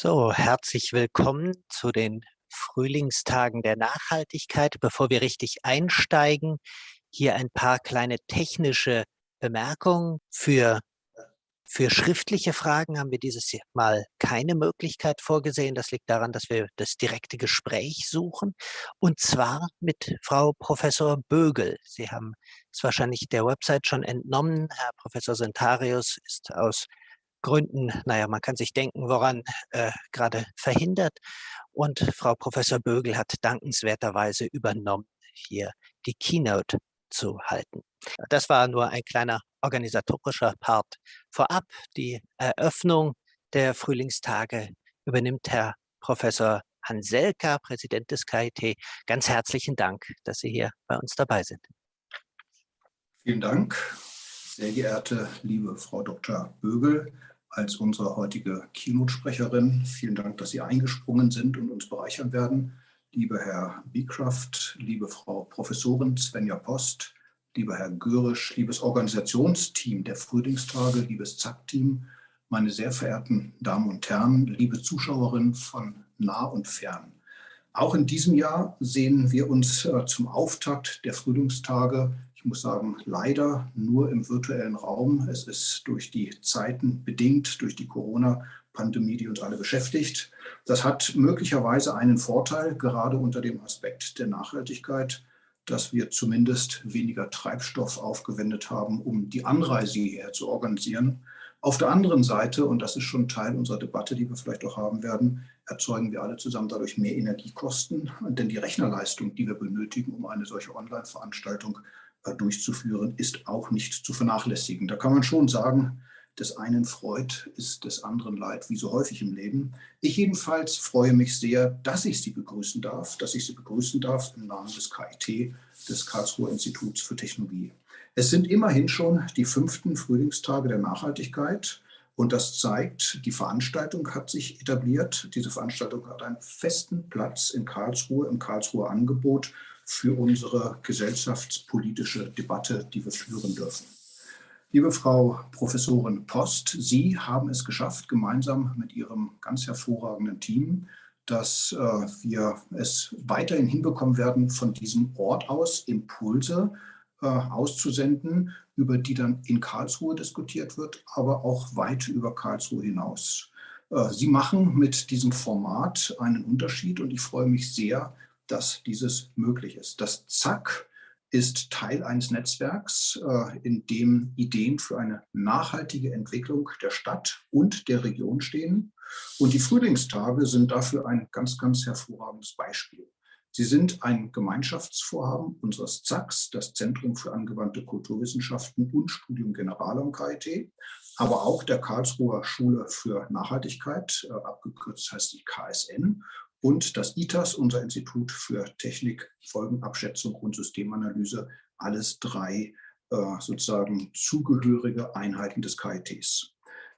So, herzlich willkommen zu den Frühlingstagen der Nachhaltigkeit. Bevor wir richtig einsteigen, hier ein paar kleine technische Bemerkungen. Für schriftliche Fragen haben wir dieses Mal keine Möglichkeit vorgesehen. Das liegt daran, dass wir das direkte Gespräch suchen, und zwar mit Frau Professor Bögel. Sie haben es wahrscheinlich der Website schon entnommen. Herr Professor Sentarius ist aus Gründen, naja, man kann sich denken, woran, gerade verhindert. Und Frau Professor Bögel hat dankenswerterweise übernommen, hier die Keynote zu halten. Das war nur ein kleiner organisatorischer Part vorab. Die Eröffnung der Frühlingstage übernimmt Herr Professor Hanselka, Präsident des KIT. Ganz herzlichen Dank, dass Sie hier bei uns dabei sind. Vielen Dank, sehr geehrte liebe Frau Dr. Bögel, als unsere heutige Keynote-Sprecherin. Vielen Dank, dass Sie eingesprungen sind und uns bereichern werden. Lieber Herr Bickraft, liebe Frau Professorin Svenja Post, lieber Herr Görisch, liebes Organisationsteam der Frühlingstage, liebes ZAK-Team, meine sehr verehrten Damen und Herren, liebe Zuschauerinnen von nah und fern. Auch in diesem Jahr sehen wir uns zum Auftakt der Frühlingstage, ich muss sagen, leider nur im virtuellen Raum. Es ist durch die Zeiten bedingt, durch die Corona-Pandemie, die uns alle beschäftigt. Das hat möglicherweise einen Vorteil, gerade unter dem Aspekt der Nachhaltigkeit, dass wir zumindest weniger Treibstoff aufgewendet haben, um die Anreise hierher zu organisieren. Auf der anderen Seite, und das ist schon Teil unserer Debatte, die wir vielleicht auch haben werden, erzeugen wir alle zusammen dadurch mehr Energiekosten. Denn die Rechnerleistung, die wir benötigen, um eine solche Online-Veranstaltung durchzuführen, ist auch nicht zu vernachlässigen. Da kann man schon sagen, des einen Freud ist des anderen Leid, wie so häufig im Leben. Ich jedenfalls freue mich sehr, dass ich Sie begrüßen darf, im Namen des KIT, des Karlsruher Instituts für Technologie. Es sind immerhin schon die 5. Frühlingstage der Nachhaltigkeit. Und das zeigt, die Veranstaltung hat sich etabliert. Diese Veranstaltung hat einen festen Platz in Karlsruhe, im Karlsruher Angebot für unsere gesellschaftspolitische Debatte, die wir führen dürfen. Liebe Frau Professorin Post, Sie haben es geschafft, gemeinsam mit Ihrem ganz hervorragenden Team, dass wir es weiterhin hinbekommen werden, von diesem Ort aus Impulse auszusenden, über die dann in Karlsruhe diskutiert wird, aber auch weit über Karlsruhe hinaus. Sie machen mit diesem Format einen Unterschied und ich freue mich sehr, dass dieses möglich ist. Das ZAK ist Teil eines Netzwerks, in dem Ideen für eine nachhaltige Entwicklung der Stadt und der Region stehen. Und die Frühlingstage sind dafür ein ganz, ganz hervorragendes Beispiel. Sie sind ein Gemeinschaftsvorhaben unseres ZAKs, das Zentrum für angewandte Kulturwissenschaften und Studium General am KIT, aber auch der Karlsruher Schule für Nachhaltigkeit, abgekürzt heißt die KSN, und das ITAS, unser Institut für Technik, Folgenabschätzung und Systemanalyse, alles drei sozusagen zugehörige Einheiten des KITs.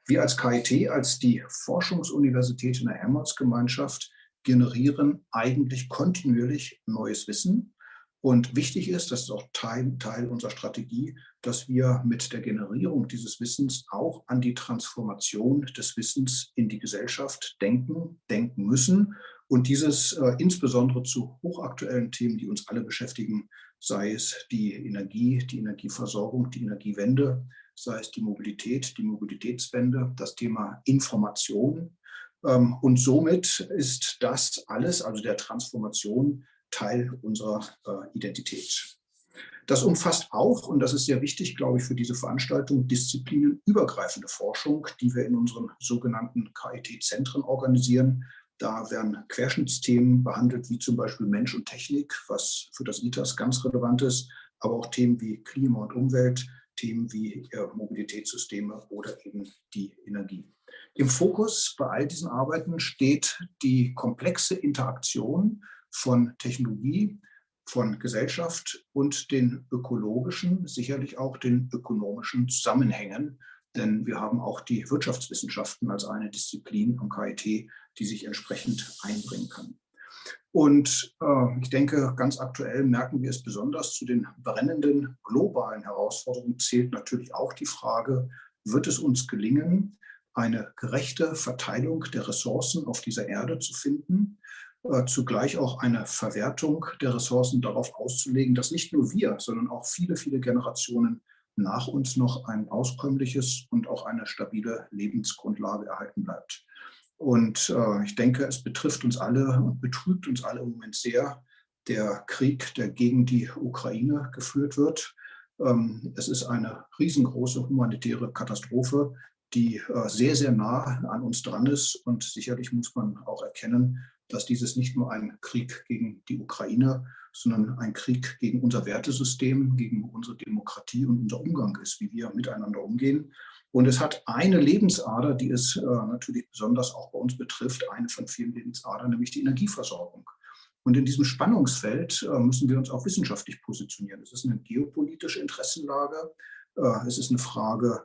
Wir als KIT, als die Forschungsuniversität in der Helmholtz-Gemeinschaft, generieren eigentlich kontinuierlich neues Wissen. Und wichtig ist, das ist auch Teil unserer Strategie, dass wir mit der Generierung dieses Wissens auch an die Transformation des Wissens in die Gesellschaft denken müssen. Und dieses insbesondere zu hochaktuellen Themen, die uns alle beschäftigen, sei es die Energie, die Energieversorgung, die Energiewende, sei es die Mobilität, die Mobilitätswende, das Thema Information. Und somit ist das alles, also der Transformation, Teil unserer Identität. Das umfasst auch, und das ist sehr wichtig, glaube ich, für diese Veranstaltung, disziplinenübergreifende Forschung, die wir in unseren sogenannten KIT-Zentren organisieren. Da werden Querschnittsthemen behandelt, wie zum Beispiel Mensch und Technik, was für das ITAS ganz relevant ist, aber auch Themen wie Klima und Umwelt, Themen wie Mobilitätssysteme oder eben die Energie. Im Fokus bei all diesen Arbeiten steht die komplexe Interaktion von Technologie, von Gesellschaft und den ökologischen, sicherlich auch den ökonomischen Zusammenhängen. Denn wir haben auch die Wirtschaftswissenschaften als eine Disziplin am KIT, die sich entsprechend einbringen kann. Und ich denke, ganz aktuell merken wir es besonders, zu den brennenden globalen Herausforderungen zählt natürlich auch die Frage, wird es uns gelingen, eine gerechte Verteilung der Ressourcen auf dieser Erde zu finden, zugleich auch eine Verwertung der Ressourcen darauf auszulegen, dass nicht nur wir, sondern auch viele, viele Generationen nach uns noch ein auskömmliches und auch eine stabile Lebensgrundlage erhalten bleibt. Und ich denke, es betrifft uns alle und betrübt uns alle im Moment sehr, der Krieg, der gegen die Ukraine geführt wird. Es ist eine riesengroße humanitäre Katastrophe, die sehr, sehr nah an uns dran ist. Und sicherlich muss man auch erkennen, dass dieses nicht nur ein Krieg gegen die Ukraine, sondern ein Krieg gegen unser Wertesystem, gegen unsere Demokratie und unser Umgang ist, wie wir miteinander umgehen. Und es hat eine Lebensader, die es natürlich besonders auch bei uns betrifft, eine von vielen Lebensadern, nämlich die Energieversorgung. Und in diesem Spannungsfeld müssen wir uns auch wissenschaftlich positionieren. Es ist eine geopolitische Interessenlage. Es ist eine Frage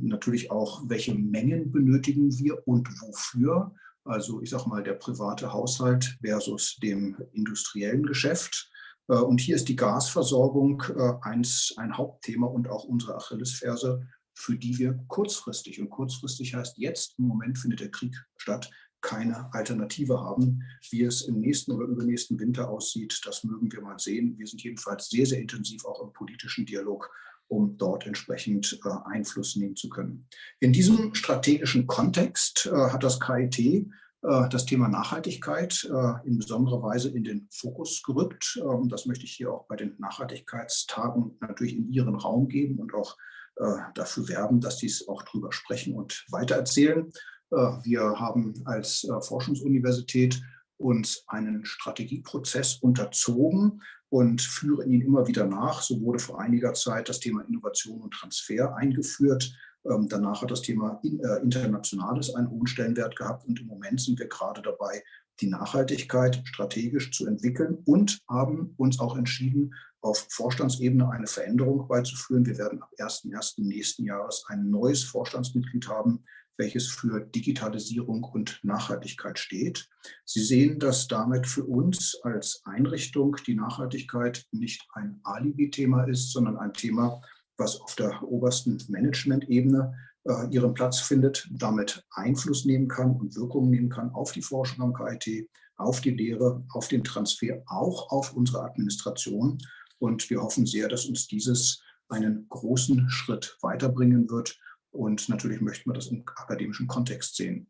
natürlich auch, welche Mengen benötigen wir und wofür. Also ich sage mal, der private Haushalt versus dem industriellen Geschäft. Und hier ist die Gasversorgung ein Hauptthema und auch unsere Achillesferse, für die wir kurzfristig, und kurzfristig heißt jetzt, im Moment findet der Krieg statt, keine Alternative haben. Wie es im nächsten oder übernächsten Winter aussieht, das mögen wir mal sehen. Wir sind jedenfalls sehr, sehr intensiv auch im politischen Dialog, um dort entsprechend Einfluss nehmen zu können. In diesem strategischen Kontext hat das KIT das Thema Nachhaltigkeit in besonderer Weise in den Fokus gerückt. Das möchte ich hier auch bei den Nachhaltigkeitstagen natürlich in Ihren Raum geben und auch dafür werben, dass Sie es auch drüber sprechen und weitererzählen. Wir haben als Forschungsuniversität uns einen Strategieprozess unterzogen und führen ihn immer wieder nach. So wurde vor einiger Zeit das Thema Innovation und Transfer eingeführt. Danach hat das Thema Internationales einen hohen Stellenwert gehabt und im Moment sind wir gerade dabei, die Nachhaltigkeit strategisch zu entwickeln und haben uns auch entschieden, auf Vorstandsebene eine Veränderung beizuführen. Wir werden ab 1.1. nächsten Jahres ein neues Vorstandsmitglied haben, welches für Digitalisierung und Nachhaltigkeit steht. Sie sehen, dass damit für uns als Einrichtung die Nachhaltigkeit nicht ein Alibi-Thema ist, sondern ein Thema, was auf der obersten Management-Ebene ihren Platz findet, damit Einfluss nehmen kann und Wirkung nehmen kann auf die Forschung am KIT, auf die Lehre, auf den Transfer, auch auf unsere Administration. Und wir hoffen sehr, dass uns dieses einen großen Schritt weiterbringen wird. Und natürlich möchten wir das im akademischen Kontext sehen.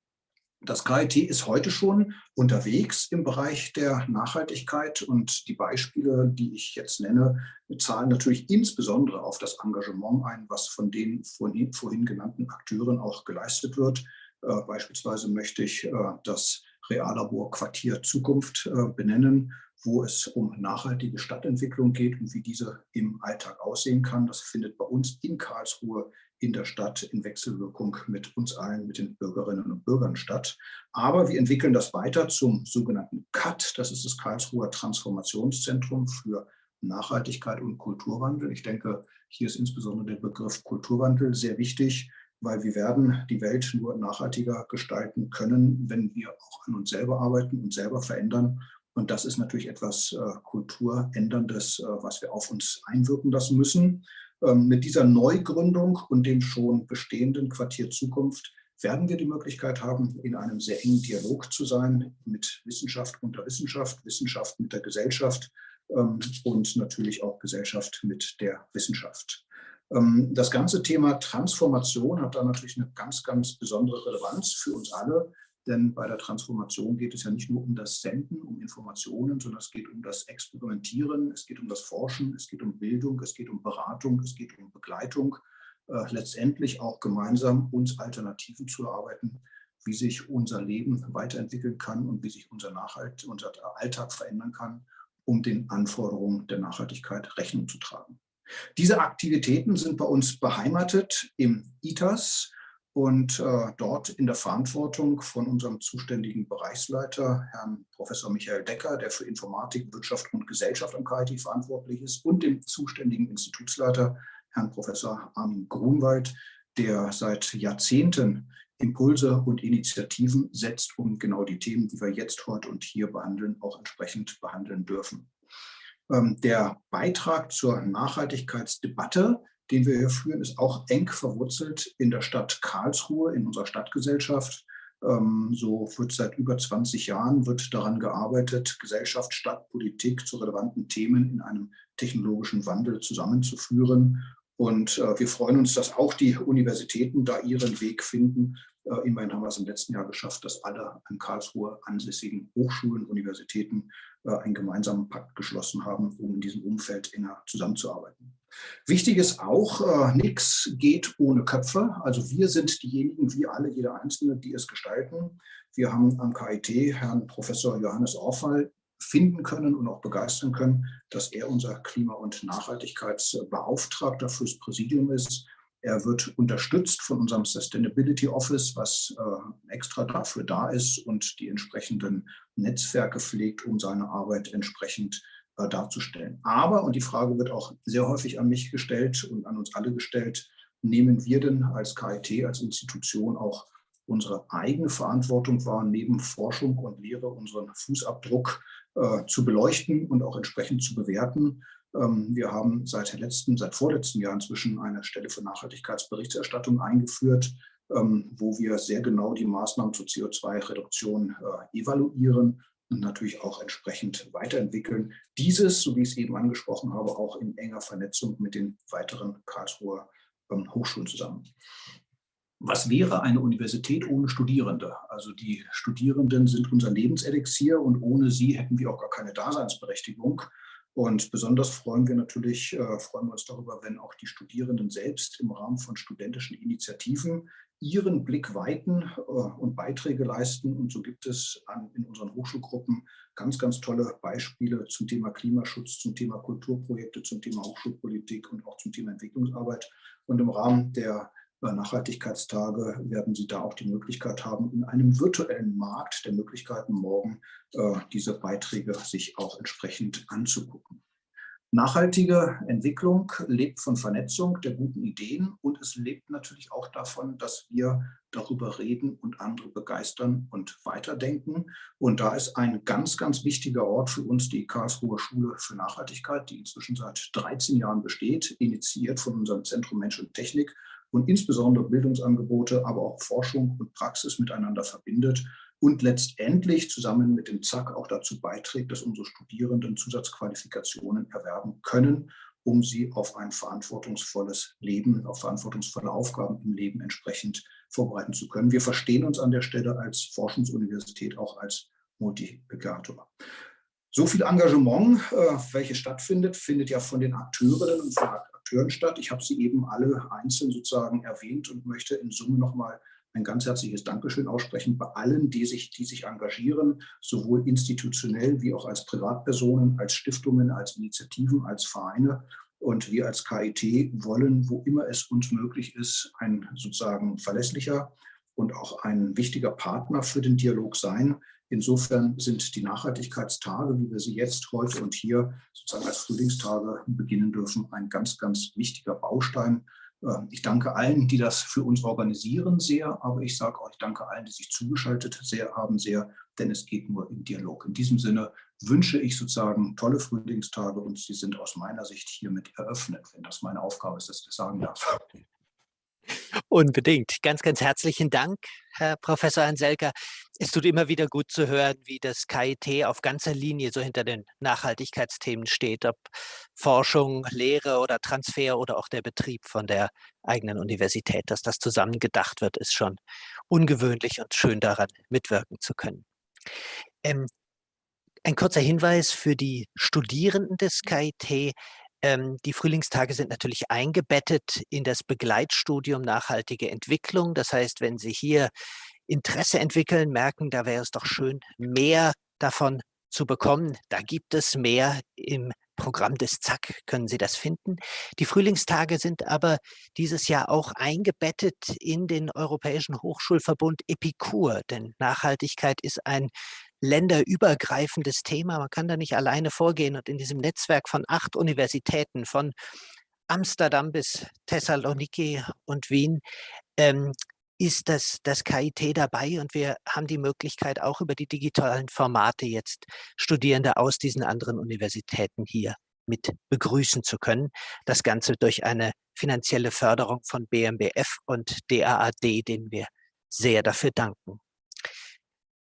Das KIT ist heute schon unterwegs im Bereich der Nachhaltigkeit und die Beispiele, die ich jetzt nenne, zahlen natürlich insbesondere auf das Engagement ein, was von den vorhin genannten Akteuren auch geleistet wird. Beispielsweise möchte ich das Reallabor Quartier Zukunft benennen, wo es um nachhaltige Stadtentwicklung geht und wie diese im Alltag aussehen kann. Das findet bei uns in Karlsruhe in der Stadt in Wechselwirkung mit uns allen, mit den Bürgerinnen und Bürgern statt. Aber wir entwickeln das weiter zum sogenannten CAT. Das ist das Karlsruher Transformationszentrum für Nachhaltigkeit und Kulturwandel. Ich denke, hier ist insbesondere der Begriff Kulturwandel sehr wichtig, weil wir werden die Welt nur nachhaltiger gestalten können, wenn wir auch an uns selber arbeiten und selber verändern. Und das ist natürlich etwas Kulturänderndes, was wir auf uns einwirken lassen müssen. Mit dieser Neugründung und dem schon bestehenden Quartier Zukunft werden wir die Möglichkeit haben, in einem sehr engen Dialog zu sein mit Wissenschaft unter Wissenschaft, Wissenschaft mit der Gesellschaft und natürlich auch Gesellschaft mit der Wissenschaft. Das ganze Thema Transformation hat da natürlich eine ganz, ganz besondere Relevanz für uns alle. Denn bei der Transformation geht es ja nicht nur um das Senden, um Informationen, sondern es geht um das Experimentieren, es geht um das Forschen, es geht um Bildung, es geht um Beratung, es geht um Begleitung, letztendlich auch gemeinsam uns Alternativen zu erarbeiten, wie sich unser Leben weiterentwickeln kann und wie sich unser Alltag verändern kann, um den Anforderungen der Nachhaltigkeit Rechnung zu tragen. Diese Aktivitäten sind bei uns beheimatet im ITAS. Und dort in der Verantwortung von unserem zuständigen Bereichsleiter, Herrn Professor Michael Decker, der für Informatik, Wirtschaft und Gesellschaft am KIT verantwortlich ist, und dem zuständigen Institutsleiter, Herrn Professor Armin Grunwald, der seit Jahrzehnten Impulse und Initiativen setzt, um genau die Themen, die wir jetzt heute und hier behandeln, auch entsprechend behandeln dürfen. Der Beitrag zur Nachhaltigkeitsdebatte, den wir hier führen, ist auch eng verwurzelt in der Stadt Karlsruhe, in unserer Stadtgesellschaft. So wird seit über 20 Jahren wird daran gearbeitet, Gesellschaft, Stadt, Politik zu relevanten Themen in einem technologischen Wandel zusammenzuführen. Und wir freuen uns, dass auch die Universitäten da ihren Weg finden. Immerhin haben wir es im letzten Jahr geschafft, dass alle an Karlsruhe ansässigen Hochschulen, Universitäten einen gemeinsamen Pakt geschlossen haben, um in diesem Umfeld enger zusammenzuarbeiten. Wichtig ist auch, nichts geht ohne Köpfe. Also wir sind diejenigen, wir alle, jeder Einzelne, die es gestalten. Wir haben am KIT Herrn Professor Johannes Orfall finden können und auch begeistern können, dass er unser Klima- und Nachhaltigkeitsbeauftragter fürs Präsidium ist. Er wird unterstützt von unserem Sustainability Office, was extra dafür da ist und die entsprechenden Netzwerke pflegt, um seine Arbeit entsprechend darzustellen. Aber, und die Frage wird auch sehr häufig an mich gestellt und an uns alle gestellt, nehmen wir denn als KIT, als Institution auch unsere eigene Verantwortung wahr, neben Forschung und Lehre unseren Fußabdruck zu beleuchten und auch entsprechend zu bewerten. Wir haben seit vorletztem Jahr inzwischen eine Stelle für Nachhaltigkeitsberichterstattung eingeführt, wo wir sehr genau die Maßnahmen zur CO2-Reduktion evaluieren und natürlich auch entsprechend weiterentwickeln. Dieses, so wie ich es eben angesprochen habe, auch in enger Vernetzung mit den weiteren Karlsruher Hochschulen zusammen. Was wäre eine Universität ohne Studierende? Also die Studierenden sind unser Lebenselixier und ohne sie hätten wir auch gar keine Daseinsberechtigung. Und besonders freuen wir uns darüber, wenn auch die Studierenden selbst im Rahmen von studentischen Initiativen ihren Blick weiten und Beiträge leisten. Und so gibt es in unseren Hochschulgruppen ganz, ganz tolle Beispiele zum Thema Klimaschutz, zum Thema Kulturprojekte, zum Thema Hochschulpolitik und auch zum Thema Entwicklungsarbeit. Und im Rahmen der Nachhaltigkeitstage werden Sie da auch die Möglichkeit haben, in einem virtuellen Markt der Möglichkeiten morgen diese Beiträge sich auch entsprechend anzugucken. Nachhaltige Entwicklung lebt von Vernetzung der guten Ideen und es lebt natürlich auch davon, dass wir darüber reden und andere begeistern und weiterdenken. Und da ist ein ganz, ganz wichtiger Ort für uns die Karlsruher Schule für Nachhaltigkeit, die inzwischen seit 13 Jahren besteht, initiiert von unserem Zentrum Mensch und Technik und insbesondere Bildungsangebote, aber auch Forschung und Praxis miteinander verbindet und letztendlich zusammen mit dem ZAK auch dazu beiträgt, dass unsere Studierenden Zusatzqualifikationen erwerben können, um sie auf ein verantwortungsvolles Leben, auf verantwortungsvolle Aufgaben im Leben entsprechend vorbereiten zu können. Wir verstehen uns an der Stelle als Forschungsuniversität auch als Multiplikator. So viel Engagement, welches stattfindet, findet ja von den Akteurinnen und von Akteuren statt. Ich habe sie eben alle einzeln sozusagen erwähnt und möchte in Summe nochmal ein ganz herzliches Dankeschön aussprechen bei allen, die sich engagieren, sowohl institutionell wie auch als Privatpersonen, als Stiftungen, als Initiativen, als Vereine. Und wir als KIT wollen, wo immer es uns möglich ist, ein sozusagen verlässlicher und auch ein wichtiger Partner für den Dialog sein. Insofern sind die Nachhaltigkeitstage, wie wir sie jetzt, heute und hier sozusagen als Frühlingstage beginnen dürfen, ein ganz, ganz wichtiger Baustein. Ich danke allen, die das für uns organisieren, sehr, aber ich sage auch, ich danke allen, die sich zugeschaltet haben, sehr, denn es geht nur im Dialog. In diesem Sinne wünsche ich sozusagen tolle Frühlingstage und sie sind aus meiner Sicht hiermit eröffnet, wenn das meine Aufgabe ist, dass ich das sagen darf. Unbedingt. Ganz, ganz herzlichen Dank, Herr Professor Hanselka. Es tut immer wieder gut zu hören, wie das KIT auf ganzer Linie so hinter den Nachhaltigkeitsthemen steht, ob Forschung, Lehre oder Transfer oder auch der Betrieb von der eigenen Universität. Dass das zusammen gedacht wird, ist schon ungewöhnlich und schön daran mitwirken zu können. Ein kurzer Hinweis für die Studierenden des KIT. Die Frühlingstage sind natürlich eingebettet in das Begleitstudium Nachhaltige Entwicklung. Das heißt, wenn Sie hier Interesse entwickeln, merken, da wäre es doch schön, mehr davon zu bekommen. Da gibt es mehr im Programm des ZAK, können Sie das finden. Die Frühlingstage sind aber dieses Jahr auch eingebettet in den Europäischen Hochschulverbund EPICUR, denn Nachhaltigkeit ist ein länderübergreifendes Thema. Man kann da nicht alleine vorgehen und in diesem Netzwerk von 8 Universitäten, von Amsterdam bis Thessaloniki und Wien, ist das KIT dabei und wir haben die Möglichkeit, auch über die digitalen Formate jetzt Studierende aus diesen anderen Universitäten hier mit begrüßen zu können. Das Ganze durch eine finanzielle Förderung von BMBF und DAAD, denen wir sehr dafür danken.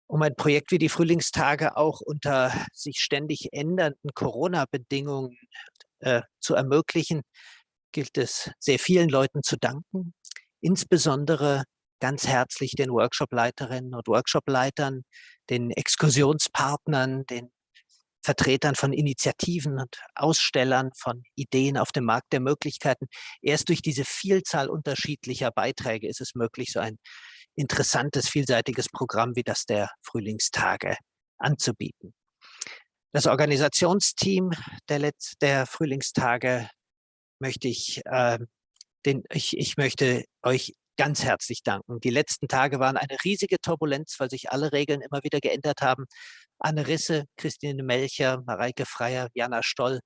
Um ein Projekt wie die Frühlingstage auch unter sich ständig ändernden Corona-Bedingungen zu ermöglichen, gilt es sehr vielen Leuten zu danken, insbesondere ganz herzlich den Workshop-Leiterinnen und Workshop-Leitern, den Exkursionspartnern, den Vertretern von Initiativen und Ausstellern von Ideen auf dem Markt der Möglichkeiten. Erst durch diese Vielzahl unterschiedlicher Beiträge ist es möglich, so ein interessantes, vielseitiges Programm wie das der Frühlingstage anzubieten. Das Organisationsteam der Frühlingstage möchte ich möchte euch ganz herzlich danken. Die letzten Tage waren eine riesige Turbulenz, weil sich alle Regeln immer wieder geändert haben. Anne Risse, Christine Melcher, Mareike Freier, Jana Stoll,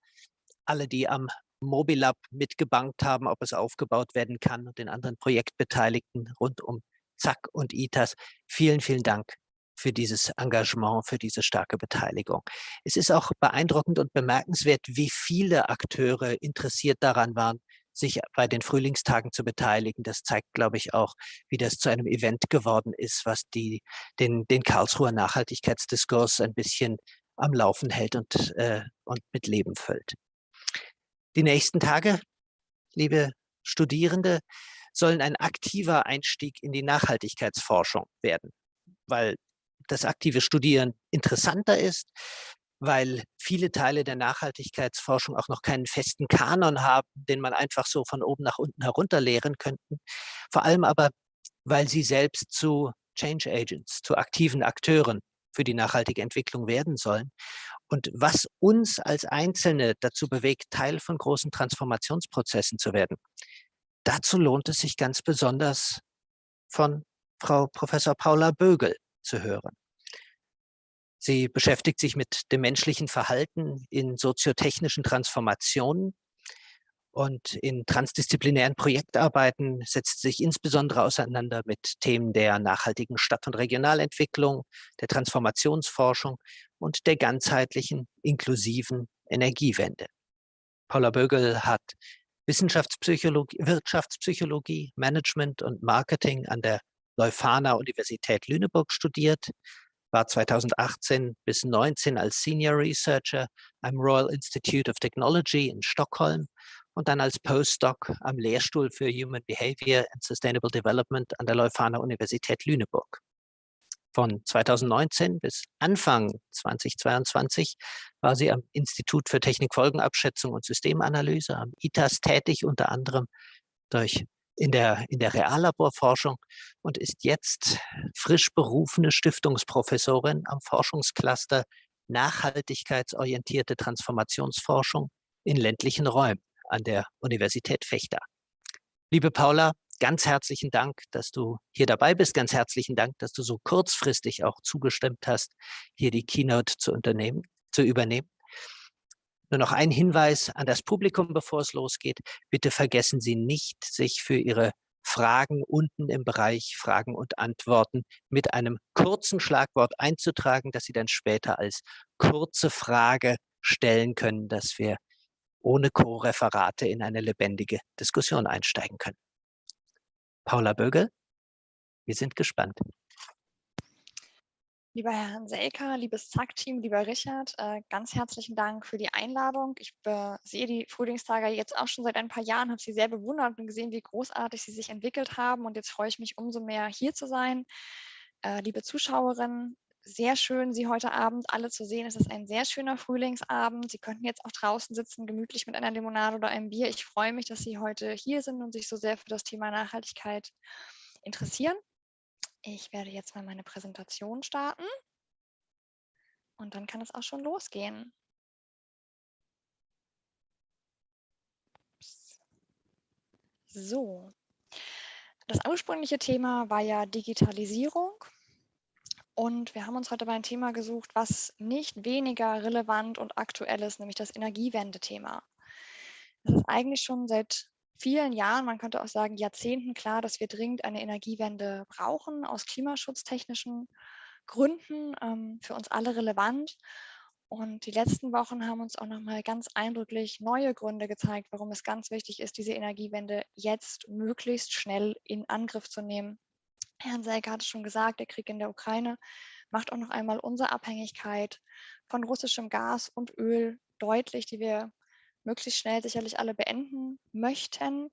alle, die am Mobilab mitgebankt haben, ob es aufgebaut werden kann, und den anderen Projektbeteiligten rund um ZAK und ITAS. Vielen, vielen Dank für dieses Engagement, für diese starke Beteiligung. Es ist auch beeindruckend und bemerkenswert, wie viele Akteure interessiert daran waren, sich bei den Frühlingstagen zu beteiligen. Das zeigt, glaube ich, auch, wie das zu einem Event geworden ist, was den Karlsruher Nachhaltigkeitsdiskurs ein bisschen am Laufen hält und mit Leben füllt. Die nächsten Tage, liebe Studierende, sollen ein aktiver Einstieg in die Nachhaltigkeitsforschung werden, weil das aktive Studieren interessanter ist, weil viele Teile der Nachhaltigkeitsforschung auch noch keinen festen Kanon haben, den man einfach so von oben nach unten herunter lehren könnte. Vor allem aber, weil sie selbst zu Change Agents, zu aktiven Akteuren für die nachhaltige Entwicklung werden sollen. Und was uns als Einzelne dazu bewegt, Teil von großen Transformationsprozessen zu werden, dazu lohnt es sich ganz besonders, von Frau Professor Paula Bögel zu hören. Sie beschäftigt sich mit dem menschlichen Verhalten in soziotechnischen Transformationen und in transdisziplinären Projektarbeiten setzt sich insbesondere auseinander mit Themen der nachhaltigen Stadt- und Regionalentwicklung, der Transformationsforschung und der ganzheitlichen, inklusiven Energiewende. Paula Bögel hat Wirtschaftspsychologie, Management und Marketing an der Leuphana Universität Lüneburg studiert, war 2018 bis 2019 als Senior Researcher am Royal Institute of Technology in Stockholm und dann als Postdoc am Lehrstuhl für Human Behavior and Sustainable Development an der Leuphana Universität Lüneburg. Von 2019 bis Anfang 2022 war sie am Institut für Technikfolgenabschätzung und Systemanalyse, am ITAS, tätig, unter anderem in der Reallaborforschung, und ist jetzt frisch berufene Stiftungsprofessorin am Forschungscluster Nachhaltigkeitsorientierte Transformationsforschung in ländlichen Räumen an der Universität Vechta. Liebe Paula, ganz herzlichen Dank, dass du hier dabei bist. Ganz herzlichen Dank, dass du so kurzfristig auch zugestimmt hast, hier die Keynote zu übernehmen. Nur noch ein Hinweis an das Publikum, bevor es losgeht. Bitte vergessen Sie nicht, sich für Ihre Fragen unten im Bereich Fragen und Antworten mit einem kurzen Schlagwort einzutragen, das Sie dann später als kurze Frage stellen können, dass wir ohne Co-Referate in eine lebendige Diskussion einsteigen können. Paula Bögel, wir sind gespannt. Lieber Herr Hanselka, liebes ZAK-Team, lieber Richard, ganz herzlichen Dank für die Einladung. Ich sehe die Frühlingstage jetzt auch schon seit ein paar Jahren, habe sie sehr bewundert und gesehen, wie großartig sie sich entwickelt haben. Und jetzt freue ich mich umso mehr, hier zu sein. Liebe Zuschauerinnen, sehr schön, Sie heute Abend alle zu sehen. Es ist ein sehr schöner Frühlingsabend. Sie könnten jetzt auch draußen sitzen, gemütlich mit einer Limonade oder einem Bier. Ich freue mich, dass Sie heute hier sind und sich so sehr für das Thema Nachhaltigkeit interessieren. Ich werde jetzt mal meine Präsentation starten und dann kann es auch schon losgehen. So, das ursprüngliche Thema war ja Digitalisierung. Und wir haben uns heute mal ein Thema gesucht, was nicht weniger relevant und aktuell ist, nämlich das Energiewende-Thema. Es ist eigentlich schon seit vielen Jahren, man könnte auch sagen Jahrzehnten, klar, dass wir dringend eine Energiewende brauchen, aus klimaschutztechnischen Gründen, für uns alle relevant. Und die letzten Wochen haben uns auch nochmal ganz eindrücklich neue Gründe gezeigt, warum es ganz wichtig ist, diese Energiewende jetzt möglichst schnell in Angriff zu nehmen. Herrn Selke hat es schon gesagt, der Krieg in der Ukraine macht auch noch einmal unsere Abhängigkeit von russischem Gas und Öl deutlich, die wir möglichst schnell sicherlich alle beenden möchten,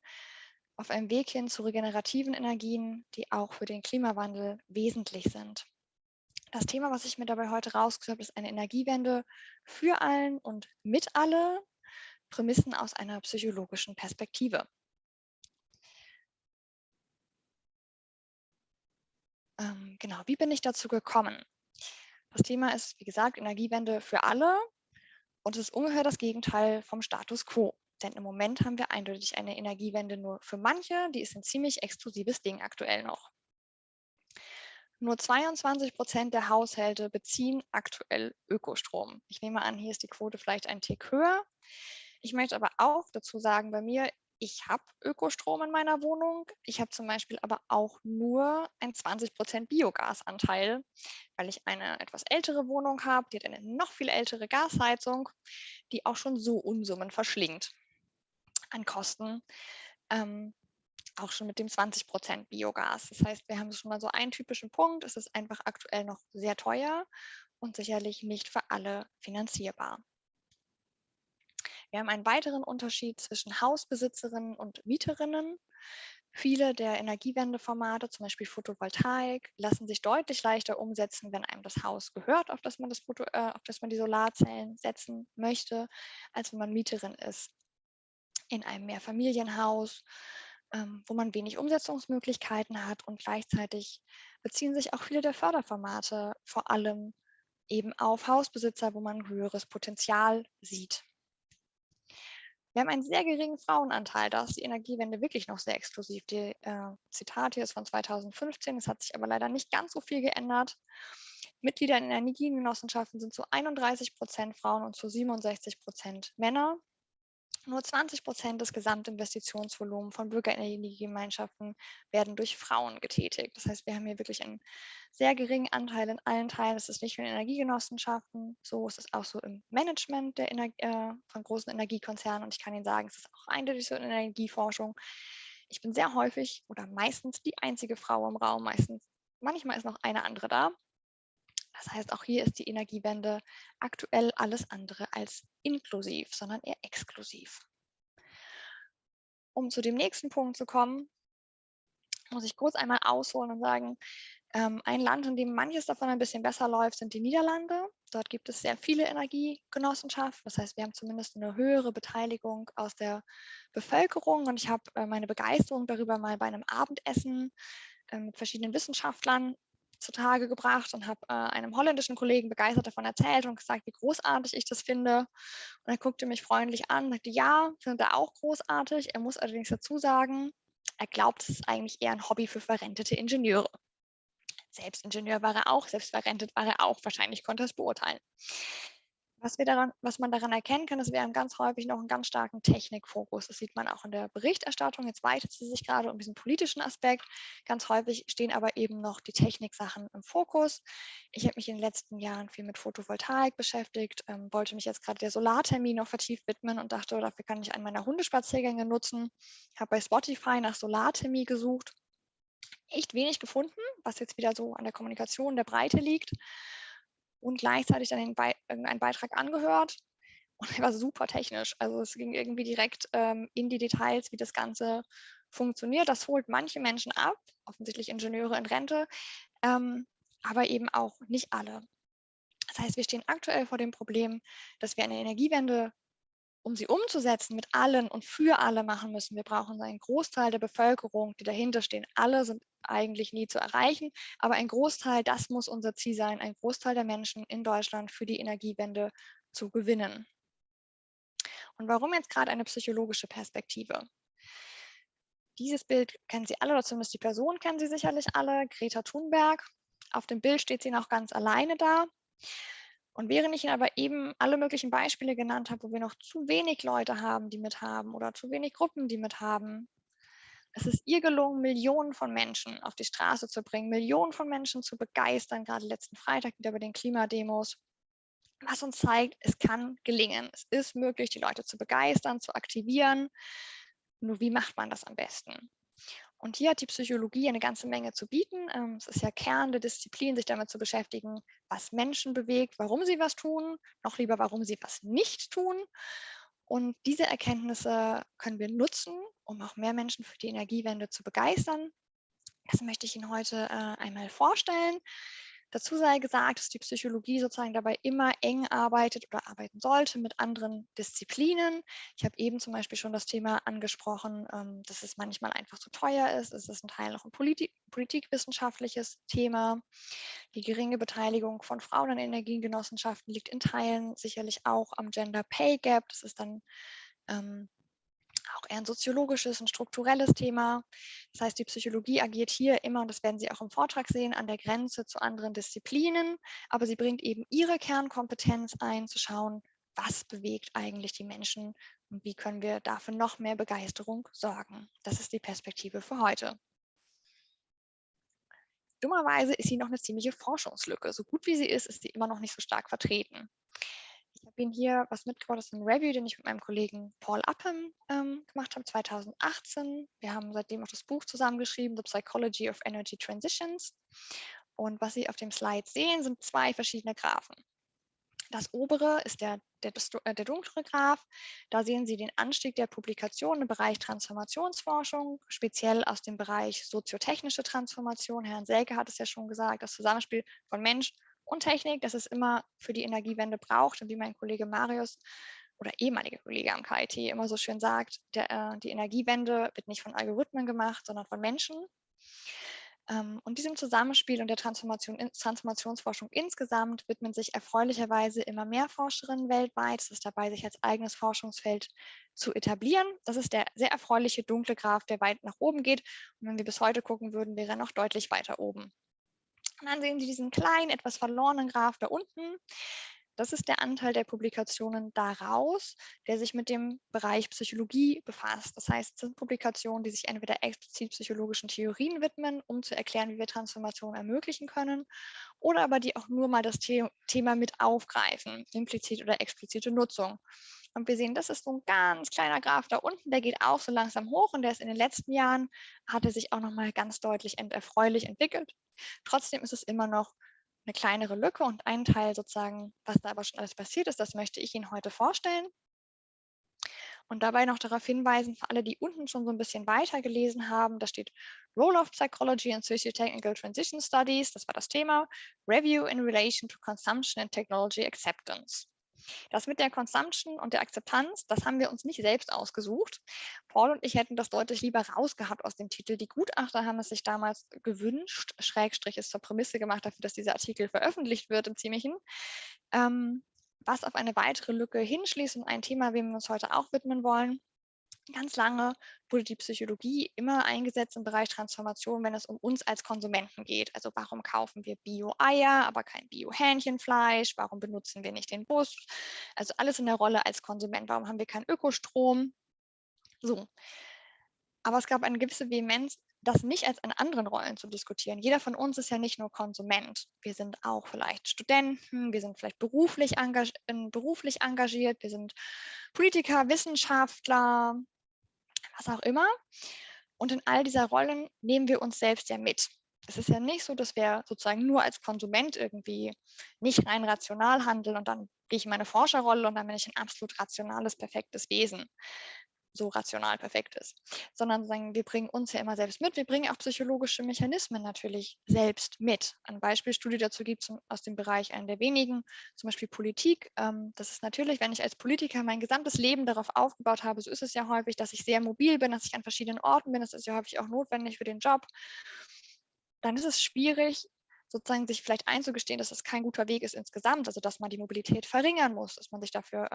auf einem Weg hin zu regenerativen Energien, die auch für den Klimawandel wesentlich sind. Das Thema, was ich mir dabei heute rausgesucht habe, ist eine Energiewende für allen und mit alle, Prämissen aus einer psychologischen Perspektive. Genau, wie bin ich dazu gekommen? Das Thema ist, wie gesagt, Energiewende für alle und es ist ungefähr das Gegenteil vom Status quo. Denn im Moment haben wir eindeutig eine Energiewende nur für manche, die ist ein ziemlich exklusives Ding aktuell noch. Nur 22% der Haushalte beziehen aktuell Ökostrom. Ich nehme an, hier ist die Quote vielleicht ein Tick höher. Ich möchte aber auch dazu sagen, bei mir, ich habe Ökostrom in meiner Wohnung. Ich habe zum Beispiel aber auch nur einen 20% Biogasanteil, weil ich eine etwas ältere Wohnung habe, die hat eine noch viel ältere Gasheizung, die auch schon so Unsummen verschlingt an Kosten. Auch schon mit dem 20% Biogas. Das heißt, wir haben schon mal so einen typischen Punkt. Es ist einfach aktuell noch sehr teuer und sicherlich nicht für alle finanzierbar. Wir haben einen weiteren Unterschied zwischen Hausbesitzerinnen und Mieterinnen. Viele der Energiewendeformate, zum Beispiel Photovoltaik, lassen sich deutlich leichter umsetzen, wenn einem das Haus gehört, auf das man die Solarzellen setzen möchte, als wenn man Mieterin ist. In einem Mehrfamilienhaus, wo man wenig Umsetzungsmöglichkeiten hat und gleichzeitig beziehen sich auch viele der Förderformate vor allem eben auf Hausbesitzer, wo man ein höheres Potenzial sieht. Wir haben einen sehr geringen Frauenanteil, da ist die Energiewende wirklich noch sehr exklusiv. Die Zitat hier ist von 2015, es hat sich aber leider nicht ganz so viel geändert. Mitglieder in Energiegenossenschaften sind zu 31% Frauen und zu 67% Männer. Nur 20% des Gesamtinvestitionsvolumens von Bürgerenergiegemeinschaften werden durch Frauen getätigt. Das heißt, wir haben hier wirklich einen sehr geringen Anteil in allen Teilen. Es ist nicht nur in Energiegenossenschaften so, es ist auch so im Management von großen Energiekonzernen. Und ich kann Ihnen sagen, es ist auch eindeutig so in der Energieforschung. Ich bin sehr häufig oder meistens die einzige Frau im Raum, manchmal ist noch eine andere da. Das heißt, auch hier ist die Energiewende aktuell alles andere als inklusiv, sondern eher exklusiv. Um zu dem nächsten Punkt zu kommen, muss ich kurz einmal ausholen und sagen, ein Land, in dem manches davon ein bisschen besser läuft, sind die Niederlande. Dort gibt es sehr viele Energiegenossenschaften. Das heißt, wir haben zumindest eine höhere Beteiligung aus der Bevölkerung. Und ich habe meine Begeisterung darüber mal bei einem Abendessen mit verschiedenen Wissenschaftlern zutage gebracht und habe einem holländischen Kollegen begeistert davon erzählt und gesagt, wie großartig ich das finde. Und er guckte mich freundlich an und sagte, ja, findet er auch großartig. Er muss allerdings dazu sagen, er glaubt, es ist eigentlich eher ein Hobby für verrentete Ingenieure. Selbst Ingenieur war er auch, selbst verrentet war er auch. Wahrscheinlich konnte er es beurteilen. Was man daran erkennen kann, ist, wir haben ganz häufig noch einen ganz starken Technikfokus. Das sieht man auch in der Berichterstattung. Jetzt weitet sie sich gerade um diesen politischen Aspekt. Ganz häufig stehen aber eben noch die Techniksachen im Fokus. Ich habe mich in den letzten Jahren viel mit Photovoltaik beschäftigt, wollte mich jetzt gerade der Solarthermie noch vertieft widmen und dachte, dafür kann ich einen meiner Hundespaziergänge nutzen. Habe bei Spotify nach Solarthermie gesucht. Echt wenig gefunden, was jetzt wieder so an der Kommunikation der Breite liegt. Und gleichzeitig dann irgendeinen Beitrag angehört und er war super technisch. Also es ging irgendwie direkt in die Details, wie das Ganze funktioniert. Das holt manche Menschen ab, offensichtlich Ingenieure in Rente, aber eben auch nicht alle. Das heißt, wir stehen aktuell vor dem Problem, dass wir eine Energiewende, um sie umzusetzen, mit allen und für alle machen müssen. Wir brauchen einen Großteil der Bevölkerung, die dahinter stehen. Alle sind eigentlich nie zu erreichen, aber ein Großteil, das muss unser Ziel sein, ein Großteil der Menschen in Deutschland für die Energiewende zu gewinnen. Und warum jetzt gerade eine psychologische Perspektive? Dieses Bild kennen Sie alle, oder zumindest die Person kennen Sie sicherlich alle, Greta Thunberg. Auf dem Bild steht sie noch ganz alleine da. Und während ich Ihnen aber eben alle möglichen Beispiele genannt habe, wo wir noch zu wenig Leute haben, die mithaben oder zu wenig Gruppen, die mithaben, es ist ihr gelungen, Millionen von Menschen auf die Straße zu bringen, Millionen von Menschen zu begeistern, gerade letzten Freitag wieder bei den Klimademos. was uns zeigt, es kann gelingen. Es ist möglich, die Leute zu begeistern, zu aktivieren. Nur wie macht man das am besten? Und hier hat die Psychologie eine ganze Menge zu bieten. Es ist ja Kern der Disziplin, sich damit zu beschäftigen, was Menschen bewegt, warum sie was tun, noch lieber, warum sie was nicht tun. Und diese Erkenntnisse können wir nutzen, um auch mehr Menschen für die Energiewende zu begeistern. Das möchte ich Ihnen heute einmal vorstellen. Dazu sei gesagt, dass die Psychologie sozusagen dabei immer eng arbeitet oder arbeiten sollte mit anderen Disziplinen. Ich habe eben zum Beispiel schon das Thema angesprochen, dass es manchmal einfach zu teuer ist. Es ist ein Teil noch ein politikwissenschaftliches Thema. Die geringe Beteiligung von Frauen an Energiegenossenschaften liegt in Teilen sicherlich auch am Gender Pay Gap. Das ist dann auch eher ein soziologisches, ein strukturelles Thema. Das heißt, die Psychologie agiert hier immer, und das werden Sie auch im Vortrag sehen, an der Grenze zu anderen Disziplinen, aber sie bringt eben ihre Kernkompetenz ein, zu schauen, was bewegt eigentlich die Menschen und wie können wir dafür noch mehr Begeisterung sorgen. Das ist die Perspektive für heute. Dummerweise ist sie noch eine ziemliche Forschungslücke. So gut wie sie ist sie immer noch nicht so stark vertreten. Ich habe Ihnen hier was mitgebracht, das ist ein Review, den ich mit meinem Kollegen Paul Upham gemacht habe, 2018. Wir haben seitdem auch das Buch zusammengeschrieben, The Psychology of Energy Transitions. Und was Sie auf dem Slide sehen, sind zwei verschiedene Graphen. Das obere ist der dunklere Graph. Da sehen Sie den Anstieg der Publikationen im Bereich Transformationsforschung, speziell aus dem Bereich soziotechnische Transformation. Herrn Selke hat es ja schon gesagt, das Zusammenspiel von Mensch und Technik, das es immer für die Energiewende braucht. Und wie mein Kollege Marius oder ehemaliger Kollege am KIT immer so schön sagt, die Energiewende wird nicht von Algorithmen gemacht, sondern von Menschen. Und diesem Zusammenspiel und der Transformationsforschung insgesamt widmen sich erfreulicherweise immer mehr Forscherinnen weltweit. Es ist dabei, sich als eigenes Forschungsfeld zu etablieren. Das ist der sehr erfreuliche dunkle Graph, der weit nach oben geht. Und wenn wir bis heute gucken würden, wäre er noch deutlich weiter oben. Und dann sehen Sie diesen kleinen, etwas verlorenen Graph da unten. Das ist der Anteil der Publikationen daraus, der sich mit dem Bereich Psychologie befasst. Das heißt, es sind Publikationen, die sich entweder explizit psychologischen Theorien widmen, um zu erklären, wie wir Transformation ermöglichen können, oder aber die auch nur mal das Thema mit aufgreifen, implizit oder explizite Nutzung. Und wir sehen, das ist so ein ganz kleiner Graph da unten, der geht auch so langsam hoch, und der ist in den letzten Jahren, hat er sich auch nochmal ganz deutlich erfreulich entwickelt. Trotzdem ist es immer noch eine kleinere Lücke, und ein Teil sozusagen, was da aber schon alles passiert ist, das möchte ich Ihnen heute vorstellen. Und dabei noch darauf hinweisen, für alle, die unten schon so ein bisschen weiter gelesen haben, da steht Role of Psychology and Socio-Technical Transition Studies, das war das Thema, Review in Relation to Consumption and Technology Acceptance. Das mit der Consumption und der Akzeptanz, das haben wir uns nicht selbst ausgesucht. Paul und ich hätten das deutlich lieber rausgehabt aus dem Titel. Die Gutachter haben es sich damals gewünscht, Schrägstrich ist zur Prämisse gemacht dafür, dass dieser Artikel veröffentlicht wird im Ziemlichen, was auf eine weitere Lücke hinschließt und ein Thema, dem wir uns heute auch widmen wollen. Ganz lange wurde die Psychologie immer eingesetzt im Bereich Transformation, wenn es um uns als Konsumenten geht. Also warum kaufen wir Bio-Eier, aber kein Bio-Hähnchenfleisch? Warum benutzen wir nicht den Bus? Also alles in der Rolle als Konsument. Warum haben wir keinen Ökostrom? So. Aber es gab eine gewisse Vehemenz, das nicht als in anderen Rollen zu diskutieren. Jeder von uns ist ja nicht nur Konsument. Wir sind auch vielleicht Studenten, wir sind vielleicht beruflich engagiert, wir sind Politiker, Wissenschaftler, was auch immer. Und in all dieser Rollen nehmen wir uns selbst ja mit. Es ist ja nicht so, dass wir sozusagen nur als Konsument irgendwie nicht rein rational handeln und dann gehe ich in meine Forscherrolle und dann bin ich ein absolut rationales, perfektes Wesen, so rational perfekt ist, sondern sagen, wir bringen uns ja immer selbst mit. Wir bringen auch psychologische Mechanismen natürlich selbst mit. Eine Beispielstudie dazu gibt es aus dem Bereich, einen der wenigen, zum Beispiel Politik. Das ist natürlich, wenn ich als Politiker mein gesamtes Leben darauf aufgebaut habe, so ist es ja häufig, dass ich sehr mobil bin, dass ich an verschiedenen Orten bin, das ist ja häufig auch notwendig für den Job, dann ist es schwierig, sozusagen sich vielleicht einzugestehen, dass das kein guter Weg ist insgesamt, also dass man die Mobilität verringern muss, dass man sich dafür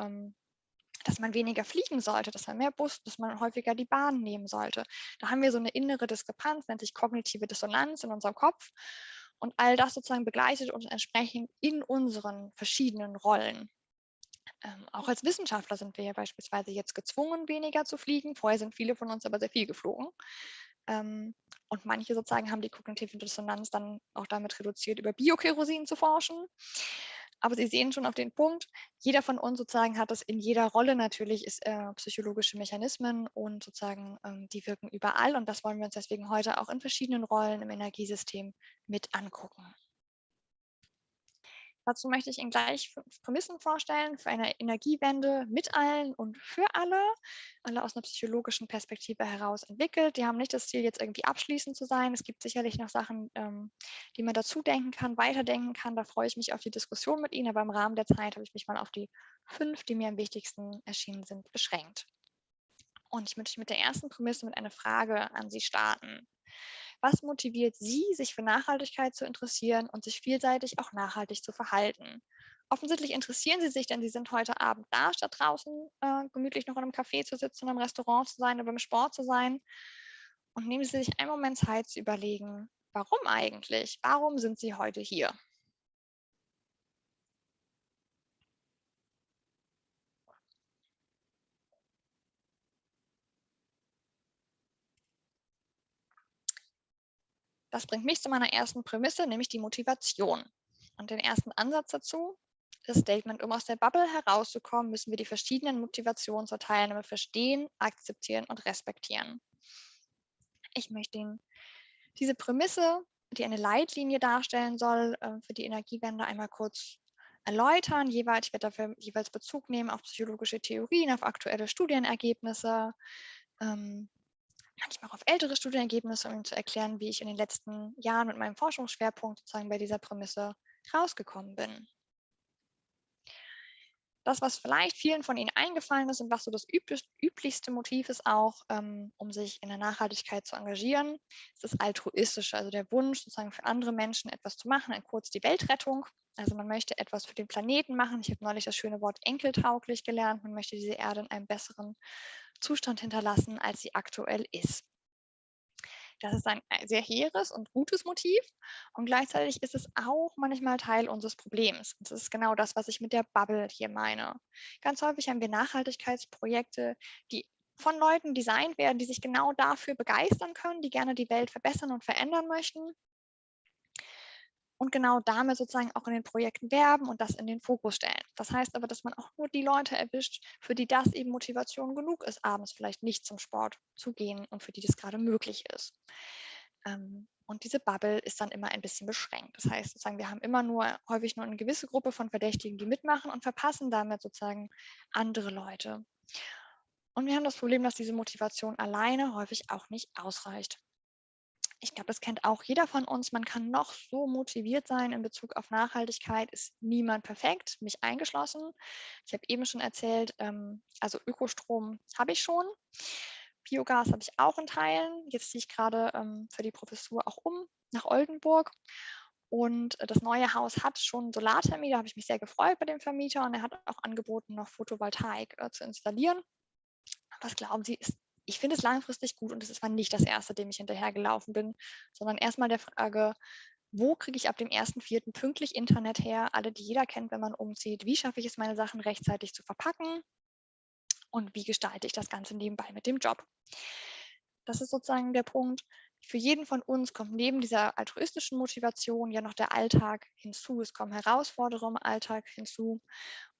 dass man weniger fliegen sollte, dass man mehr Bus, dass man häufiger die Bahn nehmen sollte. Da haben wir so eine innere Diskrepanz, nennt sich kognitive Dissonanz in unserem Kopf. Und all das sozusagen begleitet uns entsprechend in unseren verschiedenen Rollen. Auch als Wissenschaftler sind wir ja beispielsweise jetzt gezwungen, weniger zu fliegen. Vorher sind viele von uns aber sehr viel geflogen. Und manche sozusagen haben die kognitive Dissonanz dann auch damit reduziert, über Biokerosin zu forschen. Aber Sie sehen schon auf den Punkt, jeder von uns sozusagen hat es in jeder Rolle natürlich, ist psychologische Mechanismen und sozusagen die wirken überall. Und das wollen wir uns deswegen heute auch in verschiedenen Rollen im Energiesystem mit angucken. Dazu möchte ich Ihnen gleich 5 Prämissen vorstellen für eine Energiewende mit allen und für alle aus einer psychologischen Perspektive heraus entwickelt. Die haben nicht das Ziel, jetzt irgendwie abschließend zu sein. Es gibt sicherlich noch Sachen, die man dazu denken kann, weiterdenken kann. Da freue ich mich auf die Diskussion mit Ihnen, aber im Rahmen der Zeit habe ich mich mal auf die 5, die mir am wichtigsten erschienen sind, beschränkt. Und ich möchte mit der ersten Prämisse mit einer Frage an Sie starten. Was motiviert Sie, sich für Nachhaltigkeit zu interessieren und sich vielseitig auch nachhaltig zu verhalten? Offensichtlich interessieren Sie sich, denn Sie sind heute Abend da, statt draußen gemütlich noch in einem Café zu sitzen, im Restaurant zu sein oder beim Sport zu sein. Und nehmen Sie sich einen Moment Zeit zu überlegen, warum eigentlich? Warum sind Sie heute hier? Das bringt mich zu meiner ersten Prämisse, nämlich die Motivation. Und den ersten Ansatz dazu, das Statement, um aus der Bubble herauszukommen, müssen wir die verschiedenen Motivationen zur Teilnahme verstehen, akzeptieren und respektieren. Ich möchte Ihnen diese Prämisse, die eine Leitlinie darstellen soll, für die Energiewende einmal kurz erläutern. Ich werde dafür jeweils Bezug nehmen auf psychologische Theorien, auf aktuelle Studienergebnisse, manchmal auch auf ältere Studienergebnisse, um Ihnen zu erklären, wie ich in den letzten Jahren mit meinem Forschungsschwerpunkt sozusagen bei dieser Prämisse rausgekommen bin. Das, was vielleicht vielen von Ihnen eingefallen ist und was so das üblichste Motiv ist auch, um sich in der Nachhaltigkeit zu engagieren, ist das Altruistische, also der Wunsch, sozusagen für andere Menschen etwas zu machen, kurz die Weltrettung. Also man möchte etwas für den Planeten machen. Ich habe neulich das schöne Wort enkeltauglich gelernt. Man möchte diese Erde in einem besseren Zustand hinterlassen, als sie aktuell ist. Das ist ein sehr hehres und gutes Motiv und gleichzeitig ist es auch manchmal Teil unseres Problems. Das ist genau das, was ich mit der Bubble hier meine. Ganz häufig haben wir Nachhaltigkeitsprojekte, die von Leuten designt werden, die sich genau dafür begeistern können, die gerne die Welt verbessern und verändern möchten und genau damit sozusagen auch in den Projekten werben und das in den Fokus stellen. Das heißt aber, dass man auch nur die Leute erwischt, für die das eben Motivation genug ist, abends vielleicht nicht zum Sport zu gehen und für die das gerade möglich ist. Und diese Bubble ist dann immer ein bisschen beschränkt. Das heißt sozusagen, wir haben häufig nur eine gewisse Gruppe von Verdächtigen, die mitmachen und verpassen damit sozusagen andere Leute. Und wir haben das Problem, dass diese Motivation alleine häufig auch nicht ausreicht. Ich glaube, das kennt auch jeder von uns. Man kann noch so motiviert sein in Bezug auf Nachhaltigkeit, ist niemand perfekt, mich eingeschlossen. Ich habe eben schon erzählt, also Ökostrom habe ich schon. Biogas habe ich auch in Teilen. Jetzt ziehe ich gerade für die Professur auch nach Oldenburg. Und das neue Haus hat schon Solarthermie, da habe ich mich sehr gefreut bei dem Vermieter und er hat auch angeboten, noch Photovoltaik zu installieren. Was glauben Sie, ich finde es langfristig gut und es war nicht das erste, dem ich hinterhergelaufen bin, sondern erstmal der Frage, wo kriege ich ab dem 1.4. pünktlich Internet her? Alle, die jeder kennt, wenn man umzieht. Wie schaffe ich es, meine Sachen rechtzeitig zu verpacken? Und wie gestalte ich das Ganze nebenbei mit dem Job? Das ist sozusagen der Punkt. Für jeden von uns kommt neben dieser altruistischen Motivation ja noch der Alltag hinzu. Es kommen Herausforderungen im Alltag hinzu.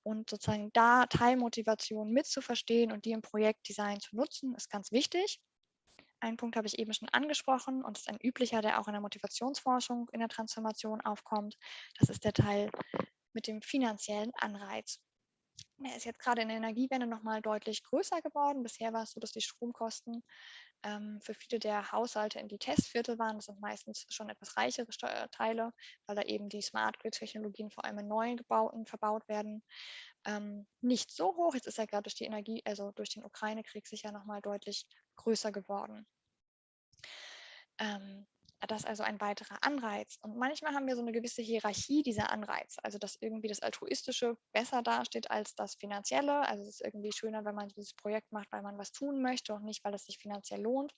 Und sozusagen da Teilmotivation mitzuverstehen und die im Projektdesign zu nutzen, ist ganz wichtig. Einen Punkt habe ich eben schon angesprochen und ist ein üblicher, der auch in der Motivationsforschung in der Transformation aufkommt. Das ist der Teil mit dem finanziellen Anreiz. Der ist jetzt gerade in der Energiewende nochmal deutlich größer geworden. Bisher war es so, dass die Stromkosten für viele der Haushalte in die Testviertel waren. Das sind meistens schon etwas reichere Teile, weil da eben die Smart Grid-Technologien vor allem in neuen Gebauten verbaut werden. Nicht so hoch. Jetzt ist ja gerade durch die Energie, also durch den Ukraine-Krieg sicher nochmal deutlich größer geworden. Das ist also ein weiterer Anreiz. Und manchmal haben wir so eine gewisse Hierarchie dieser Anreize, also dass irgendwie das Altruistische besser dasteht als das Finanzielle. Also es ist irgendwie schöner, wenn man dieses Projekt macht, weil man was tun möchte und nicht, weil es sich finanziell lohnt.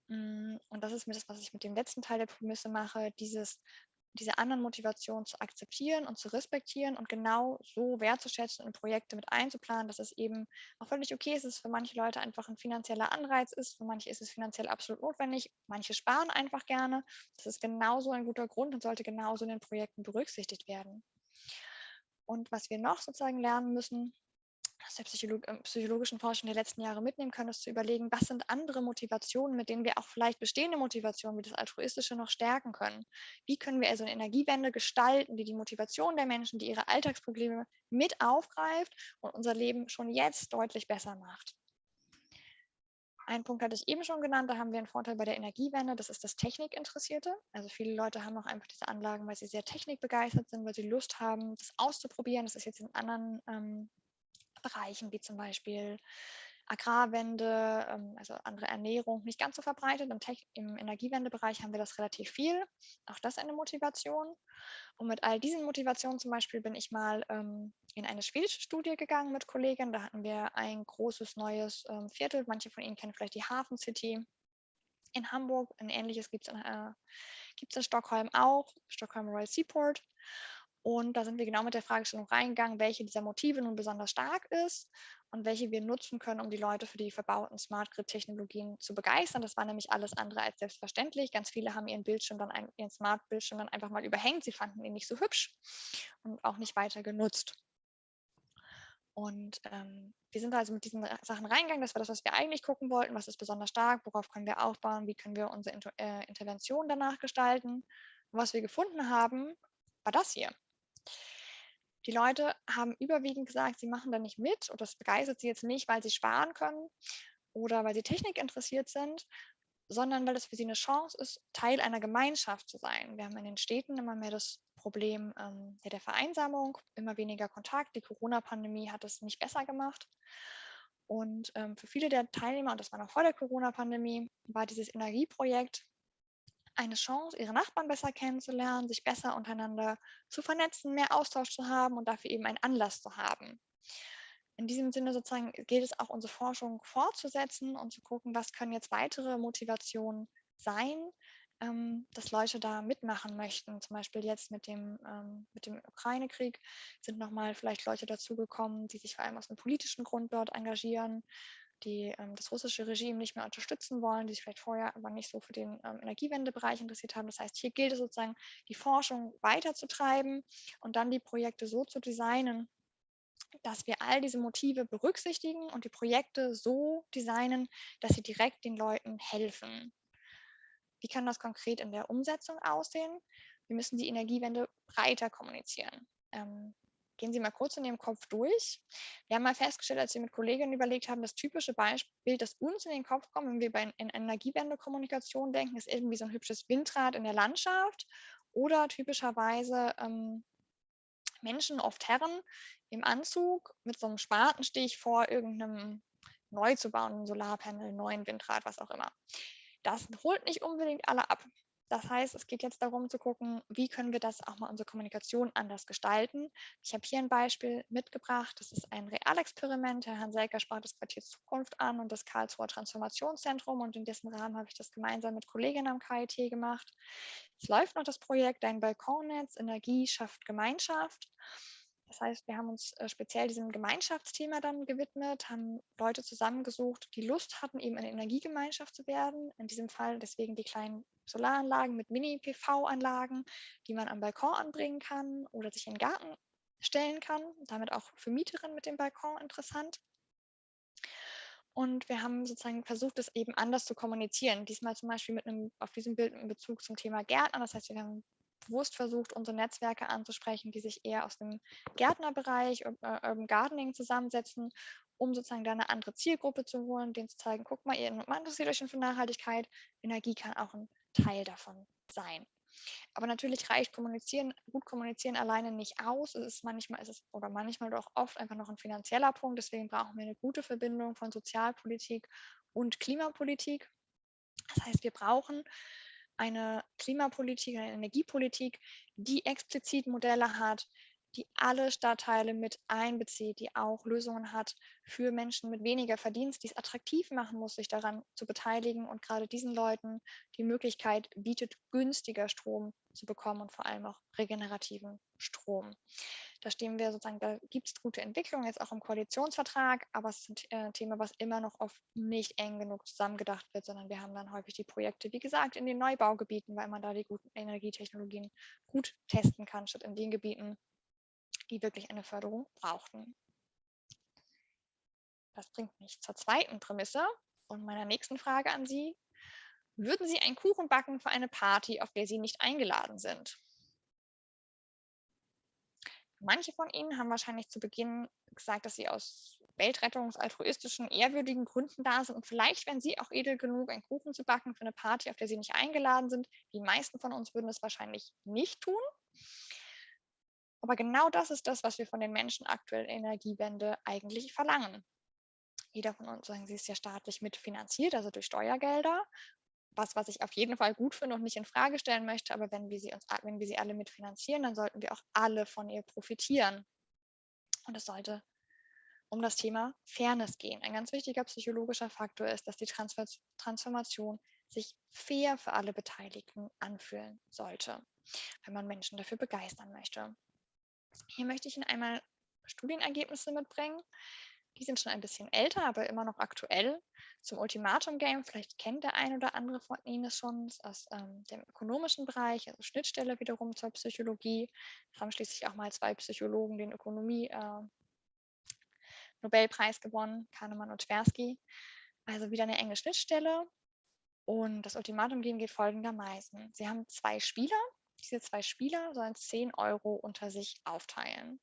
Und das ist das, was ich mit dem letzten Teil der Prämisse mache, diese anderen Motivationen zu akzeptieren und zu respektieren und genau so wertzuschätzen und Projekte mit einzuplanen, dass es eben auch völlig okay ist, dass es für manche Leute einfach ein finanzieller Anreiz ist, für manche ist es finanziell absolut notwendig, manche sparen einfach gerne. Das ist genauso ein guter Grund und sollte genauso in den Projekten berücksichtigt werden. Und was wir noch sozusagen lernen müssen, aus der psychologischen Forschung der letzten Jahre mitnehmen können, ist zu überlegen, was sind andere Motivationen, mit denen wir auch vielleicht bestehende Motivationen wie das Altruistische noch stärken können. Wie können wir also eine Energiewende gestalten, die die Motivation der Menschen, die ihre Alltagsprobleme mit aufgreift und unser Leben schon jetzt deutlich besser macht. Einen Punkt hatte ich eben schon genannt, da haben wir einen Vorteil bei der Energiewende, das ist das Technikinteressierte. Also viele Leute haben auch einfach diese Anlagen, weil sie sehr technikbegeistert sind, weil sie Lust haben, das auszuprobieren. Das ist jetzt in anderen Bereichen wie zum Beispiel Agrarwende, also andere Ernährung, nicht ganz so verbreitet. Im Energiewendebereich haben wir das relativ viel. Auch das eine Motivation. Und mit all diesen Motivationen zum Beispiel bin ich mal in eine schwedische Studie gegangen mit Kollegen. Da hatten wir ein großes neues Viertel. Manche von Ihnen kennen vielleicht die Hafen City in Hamburg. Ein ähnliches gibt es in Stockholm auch, Stockholm Royal Seaport. Und da sind wir genau mit der Fragestellung reingegangen, welche dieser Motive nun besonders stark ist und welche wir nutzen können, um die Leute für die verbauten Smart Grid-Technologien zu begeistern. Das war nämlich alles andere als selbstverständlich. Ganz viele haben ihren Smart-Bildschirm dann einfach mal überhängt. Sie fanden ihn nicht so hübsch und auch nicht weiter genutzt. Und wir sind also mit diesen Sachen reingegangen. Das war das, was wir eigentlich gucken wollten. Was ist besonders stark? Worauf können wir aufbauen? Wie können wir unsere Intervention danach gestalten? Und was wir gefunden haben, war das hier. Die Leute haben überwiegend gesagt, sie machen da nicht mit und das begeistert sie jetzt nicht, weil sie sparen können oder weil sie Technik interessiert sind, sondern weil es für sie eine Chance ist, Teil einer Gemeinschaft zu sein. Wir haben in den Städten immer mehr das Problem der Vereinsamung, immer weniger Kontakt. Die Corona-Pandemie hat es nicht besser gemacht. Und für viele der Teilnehmer, und das war noch vor der Corona-Pandemie, war dieses Energieprojekt eine Chance, ihre Nachbarn besser kennenzulernen, sich besser untereinander zu vernetzen, mehr Austausch zu haben und dafür eben einen Anlass zu haben. In diesem Sinne sozusagen gilt es auch, unsere Forschung fortzusetzen und zu gucken, was können jetzt weitere Motivationen sein, dass Leute da mitmachen möchten. Zum Beispiel jetzt mit dem Ukraine-Krieg sind nochmal vielleicht Leute dazugekommen, die sich vor allem aus einem politischen Grund dort engagieren, die das russische Regime nicht mehr unterstützen wollen, die sich vielleicht vorher aber nicht so für den Energiewendebereich interessiert haben. Das heißt, hier gilt es sozusagen, die Forschung weiterzutreiben und dann die Projekte so zu designen, dass wir all diese Motive berücksichtigen und die Projekte so designen, dass sie direkt den Leuten helfen. Wie kann das konkret in der Umsetzung aussehen? Wir müssen die Energiewende breiter kommunizieren. Gehen Sie mal kurz in Ihrem Kopf durch. Wir haben mal festgestellt, als wir mit Kolleginnen überlegt haben, das typische Beispiel, das uns in den Kopf kommt, wenn wir in Energiewende-Kommunikation denken, ist irgendwie so ein hübsches Windrad in der Landschaft oder typischerweise Menschen, oft Herren, im Anzug mit so einem Spatenstich vor irgendeinem neu zu bauenden Solarpanel, neuen Windrad, was auch immer. Das holt nicht unbedingt alle ab. Das heißt, es geht jetzt darum zu gucken, wie können wir das auch mal unsere Kommunikation anders gestalten. Ich habe hier ein Beispiel mitgebracht. Das ist ein Realexperiment. Herr Hanselker sprach das Quartier Zukunft an und das Karlsruher Transformationszentrum. Und in dessen Rahmen habe ich das gemeinsam mit Kolleginnen am KIT gemacht. Es läuft noch das Projekt Dein Balkonnetz, Energie schafft Gemeinschaft. Das heißt, wir haben uns speziell diesem Gemeinschaftsthema dann gewidmet, haben Leute zusammengesucht, die Lust hatten, eben eine Energiegemeinschaft zu werden. In diesem Fall deswegen die kleinen Solaranlagen mit Mini-PV-Anlagen, die man am Balkon anbringen kann oder sich in den Garten stellen kann. Damit auch für Mieterinnen mit dem Balkon interessant. Und wir haben sozusagen versucht, das eben anders zu kommunizieren. Diesmal zum Beispiel auf diesem Bild in Bezug zum Thema Gärtner. Das heißt, wir haben bewusst versucht, unsere Netzwerke anzusprechen, die sich eher aus dem Gärtnerbereich, Urban Gardening zusammensetzen, um sozusagen da eine andere Zielgruppe zu holen, denen zu zeigen, guck mal, ihr interessiert euch schon für Nachhaltigkeit, Energie kann auch ein Teil davon sein. Aber natürlich reicht gut kommunizieren alleine nicht aus. Manchmal doch oft einfach noch ein finanzieller Punkt. Deswegen brauchen wir eine gute Verbindung von Sozialpolitik und Klimapolitik. Das heißt, wir brauchen eine Klimapolitik, eine Energiepolitik, die explizit Modelle hat, die alle Stadtteile mit einbezieht, die auch Lösungen hat für Menschen mit weniger Verdienst, die es attraktiv machen muss, sich daran zu beteiligen und gerade diesen Leuten die Möglichkeit bietet, günstiger Strom zu bekommen und vor allem auch regenerativen Strom. Da gibt es gute Entwicklungen, jetzt auch im Koalitionsvertrag, aber es ist ein Thema, was immer noch oft nicht eng genug zusammengedacht wird, sondern wir haben dann häufig die Projekte, wie gesagt, in den Neubaugebieten, weil man da die guten Energietechnologien gut testen kann, statt in den Gebieten, die wirklich eine Förderung brauchten. Das bringt mich zur zweiten Prämisse und meiner nächsten Frage an Sie. Würden Sie einen Kuchen backen für eine Party, auf der Sie nicht eingeladen sind? Manche von Ihnen haben wahrscheinlich zu Beginn gesagt, dass sie aus weltrettungs-altruistischen, ehrwürdigen Gründen da sind. Und vielleicht wären Sie auch edel genug, einen Kuchen zu backen für eine Party, auf der Sie nicht eingeladen sind. Die meisten von uns würden es wahrscheinlich nicht tun. Aber genau das ist das, was wir von den Menschen aktuell in der Energiewende eigentlich verlangen. Jeder von uns, sagen Sie, ist ja staatlich mitfinanziert, also durch Steuergelder. Was ich auf jeden Fall gut finde und nicht in Frage stellen möchte, aber wenn wir sie alle mitfinanzieren, dann sollten wir auch alle von ihr profitieren. Und es sollte um das Thema Fairness gehen. Ein ganz wichtiger psychologischer Faktor ist, dass die Transformation sich fair für alle Beteiligten anfühlen sollte, wenn man Menschen dafür begeistern möchte. Hier möchte ich Ihnen einmal Studienergebnisse mitbringen. Die sind schon ein bisschen älter, aber immer noch aktuell. Zum Ultimatum-Game, vielleicht kennt der ein oder andere von Ihnen es schon, aus dem ökonomischen Bereich, also Schnittstelle wiederum zur Psychologie. Es haben schließlich auch mal 2 Psychologen den Ökonomie-Nobelpreis gewonnen, Kahnemann und Tversky. Also wieder eine enge Schnittstelle. Und das Ultimatum-Game geht folgendermaßen. Sie haben 2 Spieler. Diese 2 Spieler sollen 10 Euro unter sich aufteilen.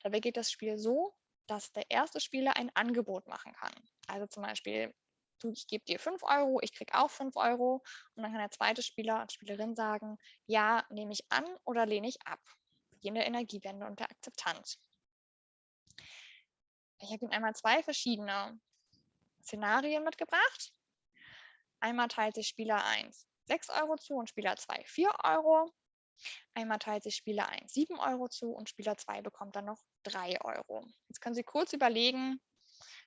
Dabei geht das Spiel so, dass der erste Spieler ein Angebot machen kann. Also zum Beispiel, ich gebe dir 5 Euro, ich kriege auch 5 Euro. Und dann kann der zweite Spieler und Spielerin sagen, ja, nehme ich an oder lehne ich ab. Beginn der Energiewende und der Akzeptanz. Ich habe Ihnen einmal 2 verschiedene Szenarien mitgebracht. Einmal teilt sich Spieler 1 6 Euro zu und Spieler 2 4 Euro. Einmal teilt sich Spieler 1 7 Euro zu und Spieler 2 bekommt dann noch 3 Euro. Jetzt können Sie kurz überlegen,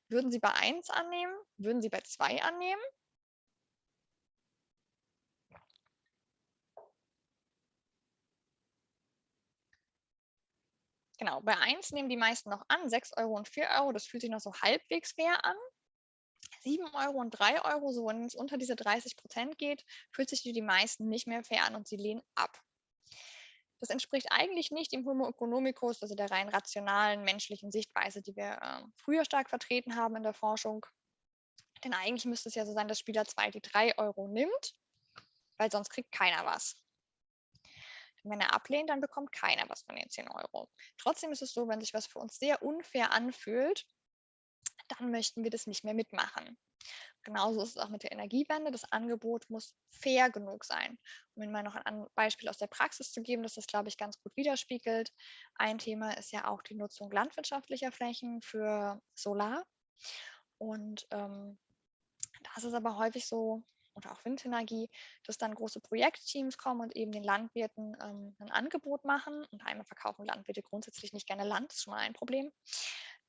würden Sie bei 1 annehmen? Würden Sie bei 2 annehmen? Genau, bei 1 nehmen die meisten noch an, 6 Euro und 4 Euro, das fühlt sich noch so halbwegs fair an. 7 Euro und 3 Euro, so wenn es unter diese 30% geht, fühlt sich für die meisten nicht mehr fair an und sie lehnen ab. Das entspricht eigentlich nicht dem Homo economicus, also der rein rationalen menschlichen Sichtweise, die wir früher stark vertreten haben in der Forschung. Denn eigentlich müsste es ja so sein, dass Spieler 2 die 3 Euro nimmt, weil sonst kriegt keiner was. Wenn er ablehnt, dann bekommt keiner was von den 10 Euro. Trotzdem ist es so, wenn sich was für uns sehr unfair anfühlt, dann möchten wir das nicht mehr mitmachen. Genauso ist es auch mit der Energiewende. Das Angebot muss fair genug sein. Um Ihnen mal noch ein Beispiel aus der Praxis zu geben, das das, glaube ich, ganz gut widerspiegelt. Ein Thema ist ja auch die Nutzung landwirtschaftlicher Flächen für Solar. Und das ist aber häufig so, oder auch Windenergie, dass dann große Projektteams kommen und eben den Landwirten ein Angebot machen. Und einmal verkaufen Landwirte grundsätzlich nicht gerne Land, das ist schon mal ein Problem.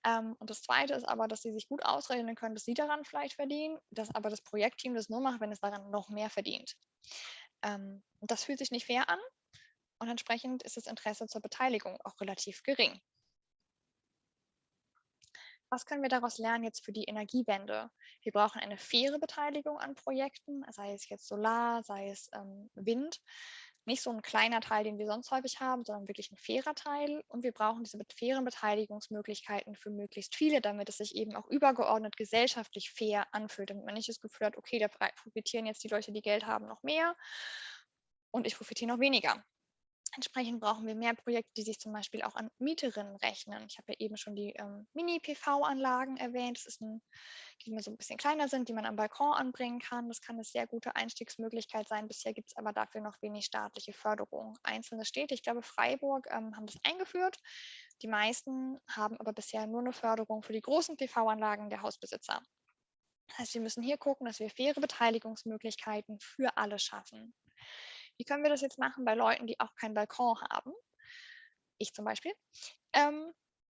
Und das Zweite ist aber, dass sie sich gut ausrechnen können, dass sie daran vielleicht verdienen, dass aber das Projektteam das nur macht, wenn es daran noch mehr verdient. Und das fühlt sich nicht fair an und entsprechend ist das Interesse zur Beteiligung auch relativ gering. Was können wir daraus lernen jetzt für die Energiewende? Wir brauchen eine faire Beteiligung an Projekten, sei es jetzt Solar, sei es Wind. Nicht so ein kleiner Teil, den wir sonst häufig haben, sondern wirklich ein fairer Teil. Und wir brauchen diese fairen Beteiligungsmöglichkeiten für möglichst viele, damit es sich eben auch übergeordnet gesellschaftlich fair anfühlt, damit man nicht das Gefühl hat, okay, da profitieren jetzt die Leute, die Geld haben, noch mehr und ich profitiere noch weniger. Entsprechend brauchen wir mehr Projekte, die sich zum Beispiel auch an Mieterinnen rechnen. Ich habe ja eben schon die Mini-PV-Anlagen erwähnt. Das ist die so ein bisschen kleiner sind, die man am Balkon anbringen kann. Das kann eine sehr gute Einstiegsmöglichkeit sein. Bisher gibt es aber dafür noch wenig staatliche Förderung. Einzelne Städte, ich glaube Freiburg, haben das eingeführt. Die meisten haben aber bisher nur eine Förderung für die großen PV-Anlagen der Hausbesitzer. Das heißt, wir müssen hier gucken, dass wir faire Beteiligungsmöglichkeiten für alle schaffen. Wie können wir das jetzt machen bei Leuten, die auch keinen Balkon haben? Ich zum Beispiel.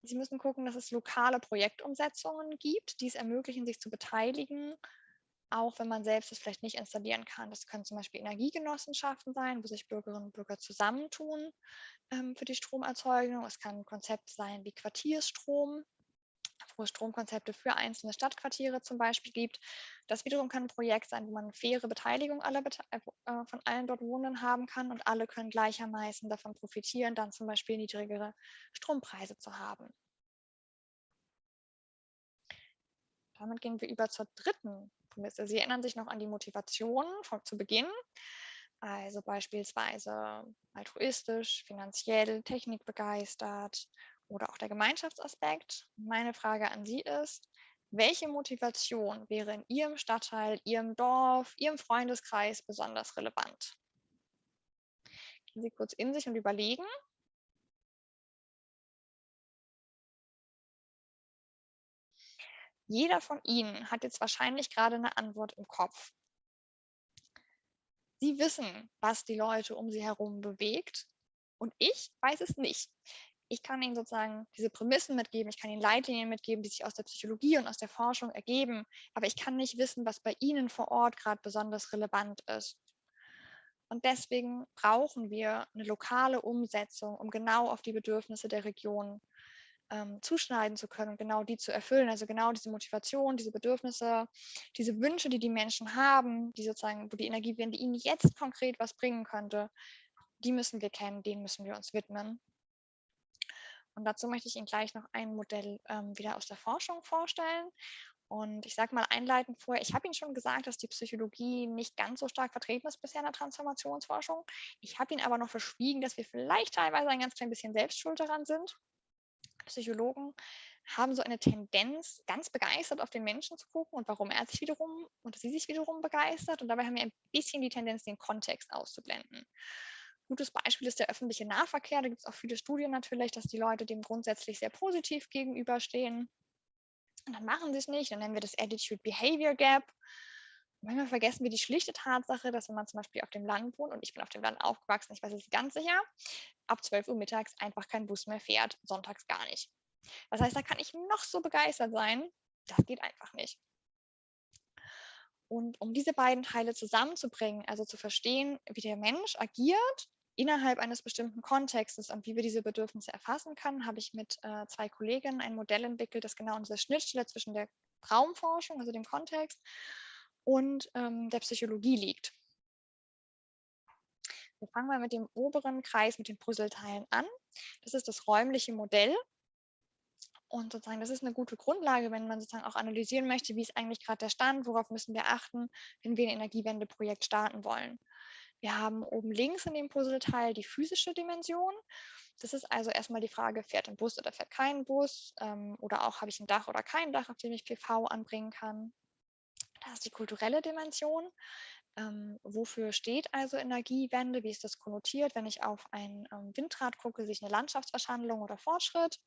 Sie müssen gucken, dass es lokale Projektumsetzungen gibt, die es ermöglichen, sich zu beteiligen, auch wenn man selbst es vielleicht nicht installieren kann. Das können zum Beispiel Energiegenossenschaften sein, wo sich Bürgerinnen und Bürger zusammentun für die Stromerzeugung. Es kann ein Konzept sein wie Quartiersstrom, wo es Stromkonzepte für einzelne Stadtquartiere zum Beispiel gibt. Das wiederum kann ein Projekt sein, wo man eine faire Beteiligung von allen dort Wohnenden haben kann und alle können gleichermaßen davon profitieren, dann zum Beispiel niedrigere Strompreise zu haben. Damit gehen wir über zur dritten Prämisse. Sie erinnern sich noch an die Motivation zu Beginn, also beispielsweise altruistisch, finanziell, technikbegeistert oder auch der Gemeinschaftsaspekt. Meine Frage an Sie ist, welche Motivation wäre in Ihrem Stadtteil, Ihrem Dorf, Ihrem Freundeskreis besonders relevant? Gehen Sie kurz in sich und überlegen. Jeder von Ihnen hat jetzt wahrscheinlich gerade eine Antwort im Kopf. Sie wissen, was die Leute um Sie herum bewegt und ich weiß es nicht. Ich kann Ihnen sozusagen diese Prämissen mitgeben, ich kann Ihnen Leitlinien mitgeben, die sich aus der Psychologie und aus der Forschung ergeben, aber ich kann nicht wissen, was bei Ihnen vor Ort gerade besonders relevant ist. Und deswegen brauchen wir eine lokale Umsetzung, um genau auf die Bedürfnisse der Region zuschneiden zu können und genau die zu erfüllen. Also genau diese Motivation, diese Bedürfnisse, diese Wünsche, die die Menschen haben, die sozusagen, wo die Energiewende ihnen jetzt konkret was bringen könnte, die müssen wir kennen, denen müssen wir uns widmen. Und dazu möchte ich Ihnen gleich noch ein Modell wieder aus der Forschung vorstellen. Und ich sage mal einleitend vorher, ich habe Ihnen schon gesagt, dass die Psychologie nicht ganz so stark vertreten ist bisher in der Transformationsforschung. Ich habe Ihnen aber noch verschwiegen, dass wir vielleicht teilweise ein ganz klein bisschen selbst schuld daran sind. Psychologen haben so eine Tendenz, ganz begeistert auf den Menschen zu gucken und warum er sich wiederum oder sie sich wiederum begeistert. Und dabei haben wir ein bisschen die Tendenz, den Kontext auszublenden. Gutes Beispiel ist der öffentliche Nahverkehr. Da gibt es auch viele Studien natürlich, dass die Leute dem grundsätzlich sehr positiv gegenüberstehen. Und dann machen sie es nicht. Dann nennen wir das Attitude-Behavior Gap. Manchmal vergessen wir die schlichte Tatsache, dass wenn man zum Beispiel auf dem Land wohnt, und ich bin auf dem Land aufgewachsen, ich weiß es ganz sicher, ab 12 Uhr mittags einfach kein Bus mehr fährt, sonntags gar nicht. Das heißt, da kann ich noch so begeistert sein, das geht einfach nicht. Und um diese beiden Teile zusammenzubringen, also zu verstehen, wie der Mensch agiert innerhalb eines bestimmten Kontextes und wie wir diese Bedürfnisse erfassen können, habe ich mit 2 Kolleginnen ein Modell entwickelt, das genau an dieser Schnittstelle zwischen der Raumforschung, also dem Kontext, und der Psychologie liegt. Wir fangen mal mit dem oberen Kreis, mit den Puzzleteilen an. Das ist das räumliche Modell. Und sozusagen, das ist eine gute Grundlage, wenn man sozusagen auch analysieren möchte, wie ist eigentlich gerade der Stand, worauf müssen wir achten, wenn wir ein Energiewendeprojekt starten wollen. Wir haben oben links in dem Puzzleteil die physische Dimension. Das ist also erstmal die Frage, fährt ein Bus oder fährt kein Bus? Oder auch, habe ich ein Dach oder kein Dach, auf dem ich PV anbringen kann? Da ist die kulturelle Dimension. Wofür steht also Energiewende? Wie ist das konnotiert, wenn ich auf ein Windrad gucke, sehe ich eine Landschaftsverschandlung oder Fortschritt?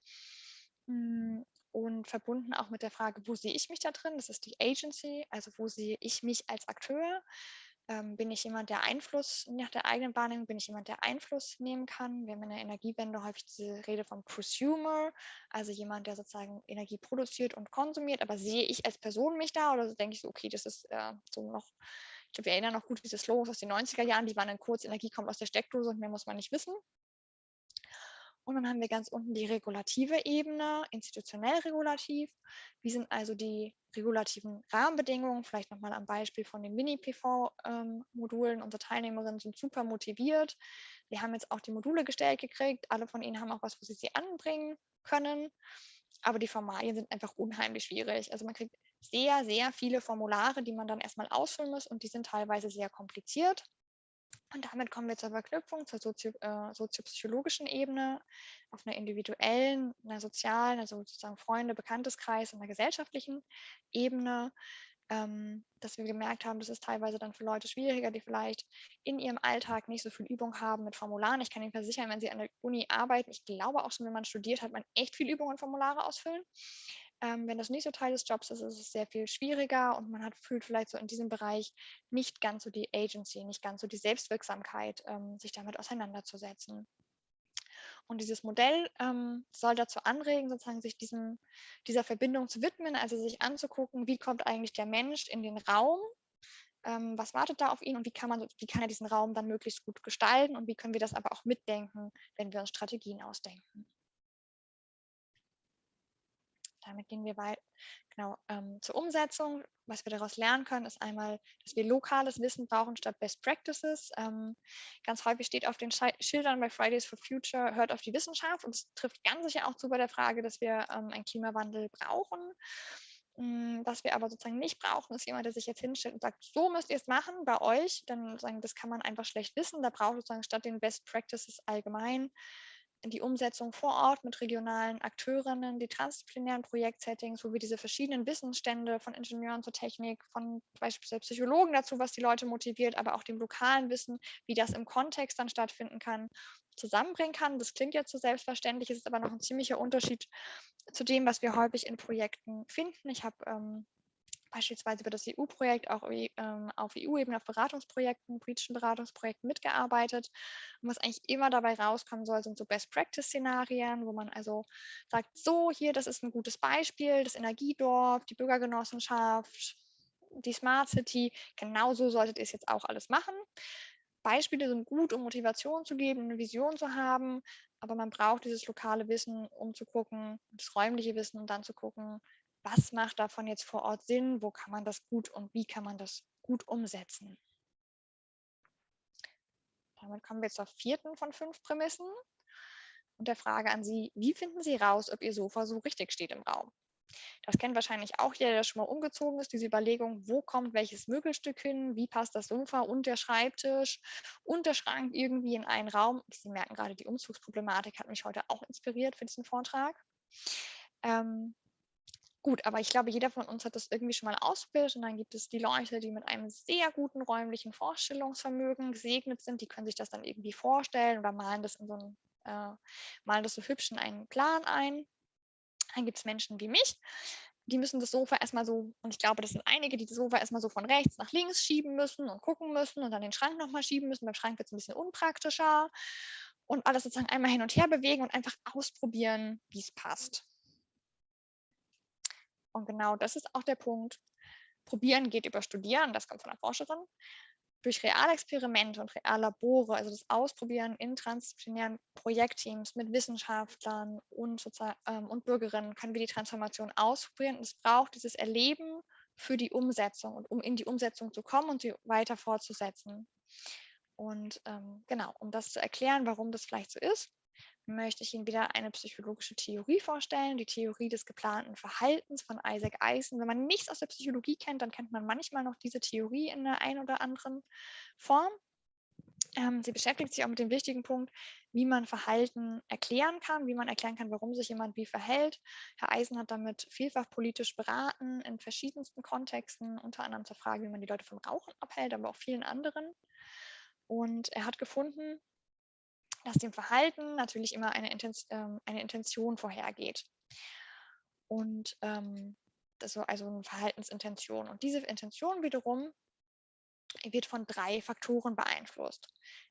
Und verbunden auch mit der Frage, wo sehe ich mich da drin? Das ist die Agency, also wo sehe ich mich als Akteur? Bin ich jemand, der Einfluss nach der eigenen Wahrnehmung, bin ich jemand, der Einfluss nehmen kann? Wir haben in der Energiewende häufig diese Rede vom Prosumer, also jemand, der sozusagen Energie produziert und konsumiert, aber sehe ich als Person mich da oder denke ich so, okay, das ist so noch, ich glaube, wir erinnern noch gut diese Slogans aus den 90er Jahren, die waren dann kurz, Energie kommt aus der Steckdose und mehr muss man nicht wissen. Und dann haben wir ganz unten die regulative Ebene, institutionell regulativ. Wie sind also die regulativen Rahmenbedingungen? Vielleicht nochmal am Beispiel von den Mini-PV-Modulen. Unsere Teilnehmerinnen sind super motiviert. Wir haben jetzt auch die Module gestellt gekriegt. Alle von ihnen haben auch was, wo sie anbringen können. Aber die Formalien sind einfach unheimlich schwierig. Also man kriegt sehr, sehr viele Formulare, die man dann erstmal ausfüllen muss und die sind teilweise sehr kompliziert. Und damit kommen wir zur Verknüpfung zur soziopsychologischen Ebene, auf einer individuellen, einer sozialen, also sozusagen Freunde, Bekannteskreis und einer gesellschaftlichen Ebene, dass wir gemerkt haben, das ist teilweise dann für Leute schwieriger, die vielleicht in ihrem Alltag nicht so viel Übung haben mit Formularen. Ich kann Ihnen versichern, wenn Sie an der Uni arbeiten, ich glaube auch schon, wenn man studiert, hat man echt viel Übung und Formulare ausfüllen. Wenn das nicht so Teil des Jobs ist, ist es sehr viel schwieriger und man fühlt vielleicht so in diesem Bereich nicht ganz so die Agency, nicht ganz so die Selbstwirksamkeit, sich damit auseinanderzusetzen. Und dieses Modell soll dazu anregen, sozusagen sich dieser Verbindung zu widmen, also sich anzugucken, wie kommt eigentlich der Mensch in den Raum, was wartet da auf ihn und wie kann er diesen Raum dann möglichst gut gestalten und wie können wir das aber auch mitdenken, wenn wir uns Strategien ausdenken. Damit gehen wir genau, zur Umsetzung. Was wir daraus lernen können, ist einmal, dass wir lokales Wissen brauchen statt Best Practices. Ganz häufig steht auf den Schildern bei Fridays for Future, hört auf die Wissenschaft. Und es trifft ganz sicher auch zu bei der Frage, dass wir einen Klimawandel brauchen. Was wir aber sozusagen nicht brauchen, ist jemand, der sich jetzt hinstellt und sagt, so müsst ihr es machen bei euch. Dann sagen, das kann man einfach schlecht wissen. Da braucht es sozusagen statt den Best Practices allgemein die Umsetzung vor Ort mit regionalen Akteurinnen, die transdisziplinären Projektsettings, wo wir diese verschiedenen Wissensstände von Ingenieuren zur Technik, von beispielsweise Psychologen dazu, was die Leute motiviert, aber auch dem lokalen Wissen, wie das im Kontext dann stattfinden kann, zusammenbringen kann. Das klingt jetzt so selbstverständlich, es ist aber noch ein ziemlicher Unterschied zu dem, was wir häufig in Projekten finden. Ich habe beispielsweise über das EU-Projekt auch auf EU-Ebene auf Beratungsprojekten, politischen Beratungsprojekten mitgearbeitet. Und was eigentlich immer dabei rauskommen soll, sind so Best-Practice-Szenarien, wo man also sagt, so hier, das ist ein gutes Beispiel, das Energiedorf, die Bürgergenossenschaft, die Smart City, genauso solltet ihr es jetzt auch alles machen. Beispiele sind gut, um Motivation zu geben, eine Vision zu haben, aber man braucht dieses lokale Wissen, um zu gucken, das räumliche Wissen, um dann zu gucken, was macht davon jetzt vor Ort Sinn, wo kann man das gut und wie kann man das gut umsetzen. Damit kommen wir zur 4. von 5 Prämissen und der Frage an Sie, wie finden Sie raus, ob Ihr Sofa so richtig steht im Raum? Das kennt wahrscheinlich auch jeder, der schon mal umgezogen ist, diese Überlegung, wo kommt welches Möbelstück hin, wie passt das Sofa und der Schreibtisch und der Schrank irgendwie in einen Raum. Sie merken gerade, die Umzugsproblematik hat mich heute auch inspiriert für diesen Vortrag. Gut, aber ich glaube, jeder von uns hat das irgendwie schon mal ausprobiert und dann gibt es die Leute, die mit einem sehr guten räumlichen Vorstellungsvermögen gesegnet sind, die können sich das dann irgendwie vorstellen oder malen das malen das so hübsch in einen Plan ein. Dann gibt es Menschen wie mich, die müssen das Sofa erstmal so, und ich glaube, das sind einige, die das Sofa erstmal so von rechts nach links schieben müssen und gucken müssen und dann den Schrank nochmal schieben müssen. Beim Schrank wird es ein bisschen unpraktischer und alles sozusagen einmal hin und her bewegen und einfach ausprobieren, wie es passt. Und genau das ist auch der Punkt. Probieren geht über Studieren, das kommt von der Forscherin. Durch Realexperimente und Reallabore, also das Ausprobieren in transdisziplinären Projektteams mit Wissenschaftlern und Bürgerinnen, können wir die Transformation ausprobieren. Und es braucht dieses Erleben für die Umsetzung und um in die Umsetzung zu kommen und sie weiter fortzusetzen. Und genau, um das zu erklären, warum das vielleicht so ist, möchte ich Ihnen wieder eine psychologische Theorie vorstellen, die Theorie des geplanten Verhaltens von Isaac Eisen. Wenn man nichts aus der Psychologie kennt, dann kennt man manchmal noch diese Theorie in der einen oder anderen Form. Sie beschäftigt sich auch mit dem wichtigen Punkt, wie man Verhalten erklären kann, wie man erklären kann, warum sich jemand wie verhält. Herr Eisen hat damit vielfach politisch beraten in verschiedensten Kontexten, unter anderem zur Frage, wie man die Leute vom Rauchen abhält, aber auch vielen anderen. Und er hat gefunden, dass dem Verhalten natürlich immer eine Intention vorhergeht. Und also eine Verhaltensintention. Und diese Intention wiederum wird von 3 Faktoren beeinflusst.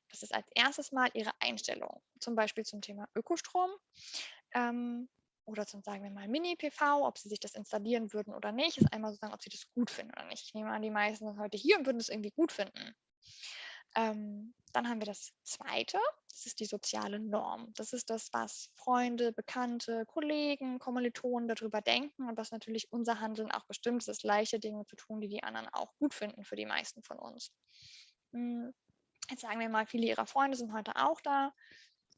Das ist als erstes mal Ihre Einstellung, zum Beispiel zum Thema Ökostrom oder zum, sagen wir mal, Mini-PV, ob Sie sich das installieren würden oder nicht, ist einmal sozusagen, ob Sie das gut finden oder nicht. Ich nehme an, die meisten sind heute hier und würden es irgendwie gut finden. Dann haben wir das Zweite, das ist die soziale Norm. Das ist das, was Freunde, Bekannte, Kollegen, Kommilitonen darüber denken und was natürlich unser Handeln auch bestimmt. Es ist leichter, Dinge zu tun, die die anderen auch gut finden für die meisten von uns. Jetzt sagen wir mal, viele Ihrer Freunde sind heute auch da.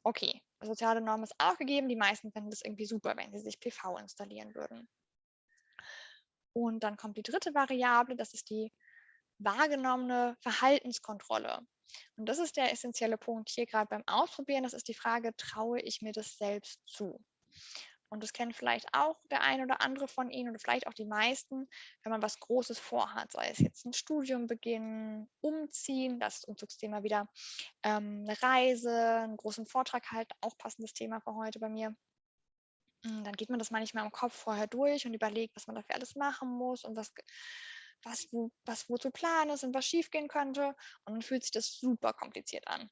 Okay, soziale Norm ist auch gegeben. Die meisten finden das irgendwie super, wenn sie sich PV installieren würden. Und dann kommt die dritte Variable, das ist die wahrgenommene Verhaltenskontrolle. Und das ist der essentielle Punkt hier gerade beim Ausprobieren. Das ist die Frage, traue ich mir das selbst zu? Und das kennen vielleicht auch der eine oder andere von Ihnen oder vielleicht auch die meisten, wenn man was Großes vorhat, sei es jetzt ein Studium beginnen, umziehen, das Umzugsthema wieder, eine Reise, einen großen Vortrag halten, auch passendes Thema für heute bei mir. Dann geht man das manchmal im Kopf vorher durch und überlegt, was man dafür alles machen muss und was wo zu planen ist und was schiefgehen könnte. Und dann fühlt sich das super kompliziert an.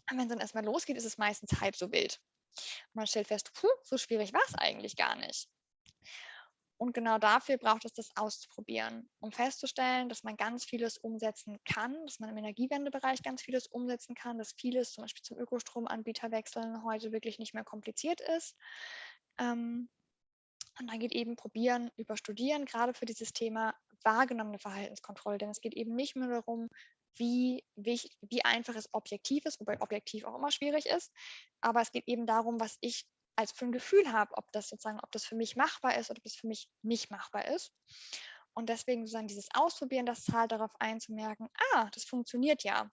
Und wenn es dann erstmal losgeht, ist es meistens halb so wild. Und man stellt fest, so schwierig war es eigentlich gar nicht. Und genau dafür braucht es das auszuprobieren, um festzustellen, dass man ganz vieles umsetzen kann, dass man im Energiewendebereich ganz vieles umsetzen kann, dass vieles zum Beispiel zum Ökostromanbieter wechseln heute wirklich nicht mehr kompliziert ist. Und dann geht eben probieren über Studieren, gerade für dieses Thema wahrgenommene Verhaltenskontrolle. Denn es geht eben nicht nur darum, wie einfach es objektiv ist, wobei objektiv auch immer schwierig ist. Aber es geht eben darum, was ich als für ein Gefühl habe, ob das für mich machbar ist oder ob das für mich nicht machbar ist. Und deswegen sozusagen dieses Ausprobieren, das zahlt darauf ein, zu merken, das funktioniert ja.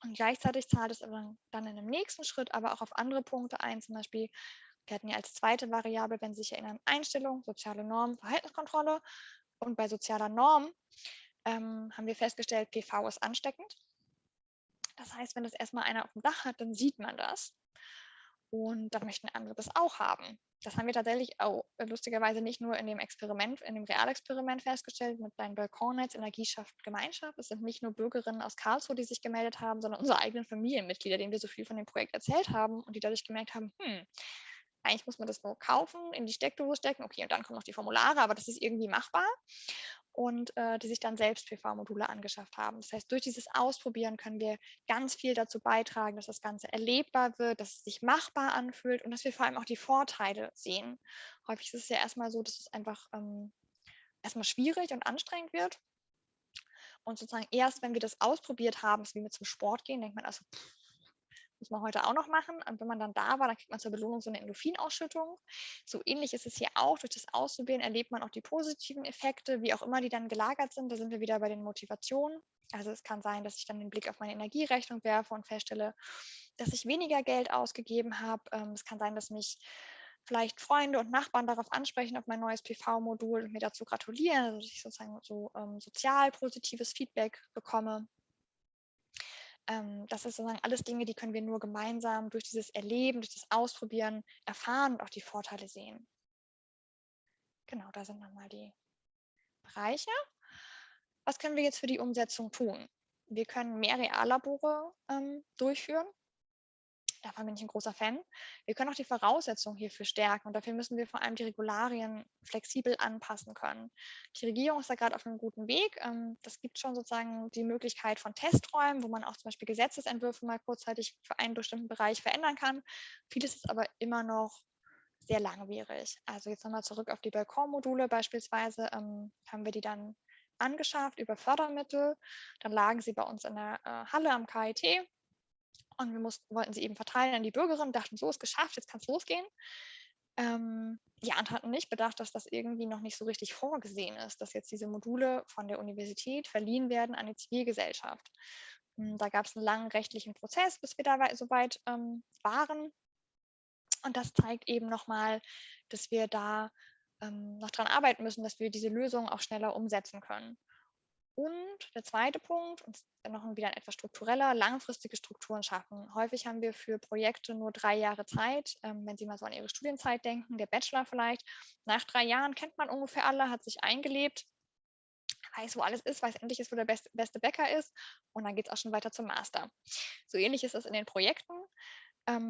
Und gleichzeitig zahlt es aber dann in dem nächsten Schritt aber auch auf andere Punkte ein, zum Beispiel, wir hatten ja als zweite Variable, wenn Sie sich erinnern, Einstellung, soziale Norm, Verhaltenskontrolle. Und bei sozialer Norm haben wir festgestellt, PV ist ansteckend. Das heißt, wenn das erstmal einer auf dem Dach hat, dann sieht man das. Und dann möchten andere das auch haben. Das haben wir tatsächlich auch lustigerweise nicht nur in dem Experiment, in dem Realexperiment festgestellt mit deinem Balkonnetz, Energie schafft Gemeinschaft. Es sind nicht nur Bürgerinnen aus Karlsruhe, die sich gemeldet haben, sondern unsere eigenen Familienmitglieder, denen wir so viel von dem Projekt erzählt haben und die dadurch gemerkt haben, eigentlich muss man das nur kaufen, in die Steckdose stecken, okay, und dann kommen noch die Formulare, aber das ist irgendwie machbar. Und die sich dann selbst PV-Module angeschafft haben. Das heißt, durch dieses Ausprobieren können wir ganz viel dazu beitragen, dass das Ganze erlebbar wird, dass es sich machbar anfühlt und dass wir vor allem auch die Vorteile sehen. Häufig ist es ja erstmal so, dass es einfach erstmal schwierig und anstrengend wird. Und sozusagen erst, wenn wir das ausprobiert haben, ist wie mit zum Sport gehen, denkt man also, muss man heute auch noch machen. Und wenn man dann da war, dann kriegt man zur Belohnung so eine Endorphinausschüttung. So ähnlich ist es hier auch. Durch das Ausprobieren erlebt man auch die positiven Effekte, wie auch immer die dann gelagert sind. Da sind wir wieder bei den Motivationen. Also es kann sein, dass ich dann den Blick auf meine Energierechnung werfe und feststelle, dass ich weniger Geld ausgegeben habe. Es kann sein, dass mich vielleicht Freunde und Nachbarn darauf ansprechen, auf mein neues PV-Modul und mir dazu gratulieren, also dass ich sozusagen so sozial positives Feedback bekomme. Das ist sozusagen alles Dinge, die können wir nur gemeinsam durch dieses Erleben, durch das Ausprobieren erfahren und auch die Vorteile sehen. Genau, da sind nochmal die Bereiche. Was können wir jetzt für die Umsetzung tun? Wir können mehr Reallabore durchführen. Davon bin ich ein großer Fan. Wir können auch die Voraussetzungen hierfür stärken und dafür müssen wir vor allem die Regularien flexibel anpassen können. Die Regierung ist da gerade auf einem guten Weg. Das gibt schon sozusagen die Möglichkeit von Testräumen, wo man auch zum Beispiel Gesetzesentwürfe mal kurzzeitig für einen bestimmten Bereich verändern kann. Vieles ist aber immer noch sehr langwierig. Also jetzt nochmal zurück auf die Balkonmodule beispielsweise, haben wir die dann angeschafft über Fördermittel. Dann lagen sie bei uns in der Halle am KIT. Und wir wollten sie eben verteilen an die Bürgerinnen, dachten, so ist geschafft, jetzt kann es losgehen. Die anderen hatten nicht bedacht, dass das irgendwie noch nicht so richtig vorgesehen ist, dass jetzt diese Module von der Universität verliehen werden an die Zivilgesellschaft. Da gab es einen langen rechtlichen Prozess, bis wir da soweit waren. Und das zeigt eben nochmal, dass wir da noch dran arbeiten müssen, dass wir diese Lösung auch schneller umsetzen können. Und der zweite Punkt, und noch wieder ein etwas struktureller, langfristige Strukturen schaffen. Häufig haben wir für Projekte nur 3 Jahre Zeit. Wenn Sie mal so an Ihre Studienzeit denken, der Bachelor vielleicht. Nach 3 Jahren kennt man ungefähr alle, hat sich eingelebt, weiß, wo alles ist, weiß endlich ist, wo der beste Bäcker ist. Und dann geht es auch schon weiter zum Master. So ähnlich ist es in den Projekten,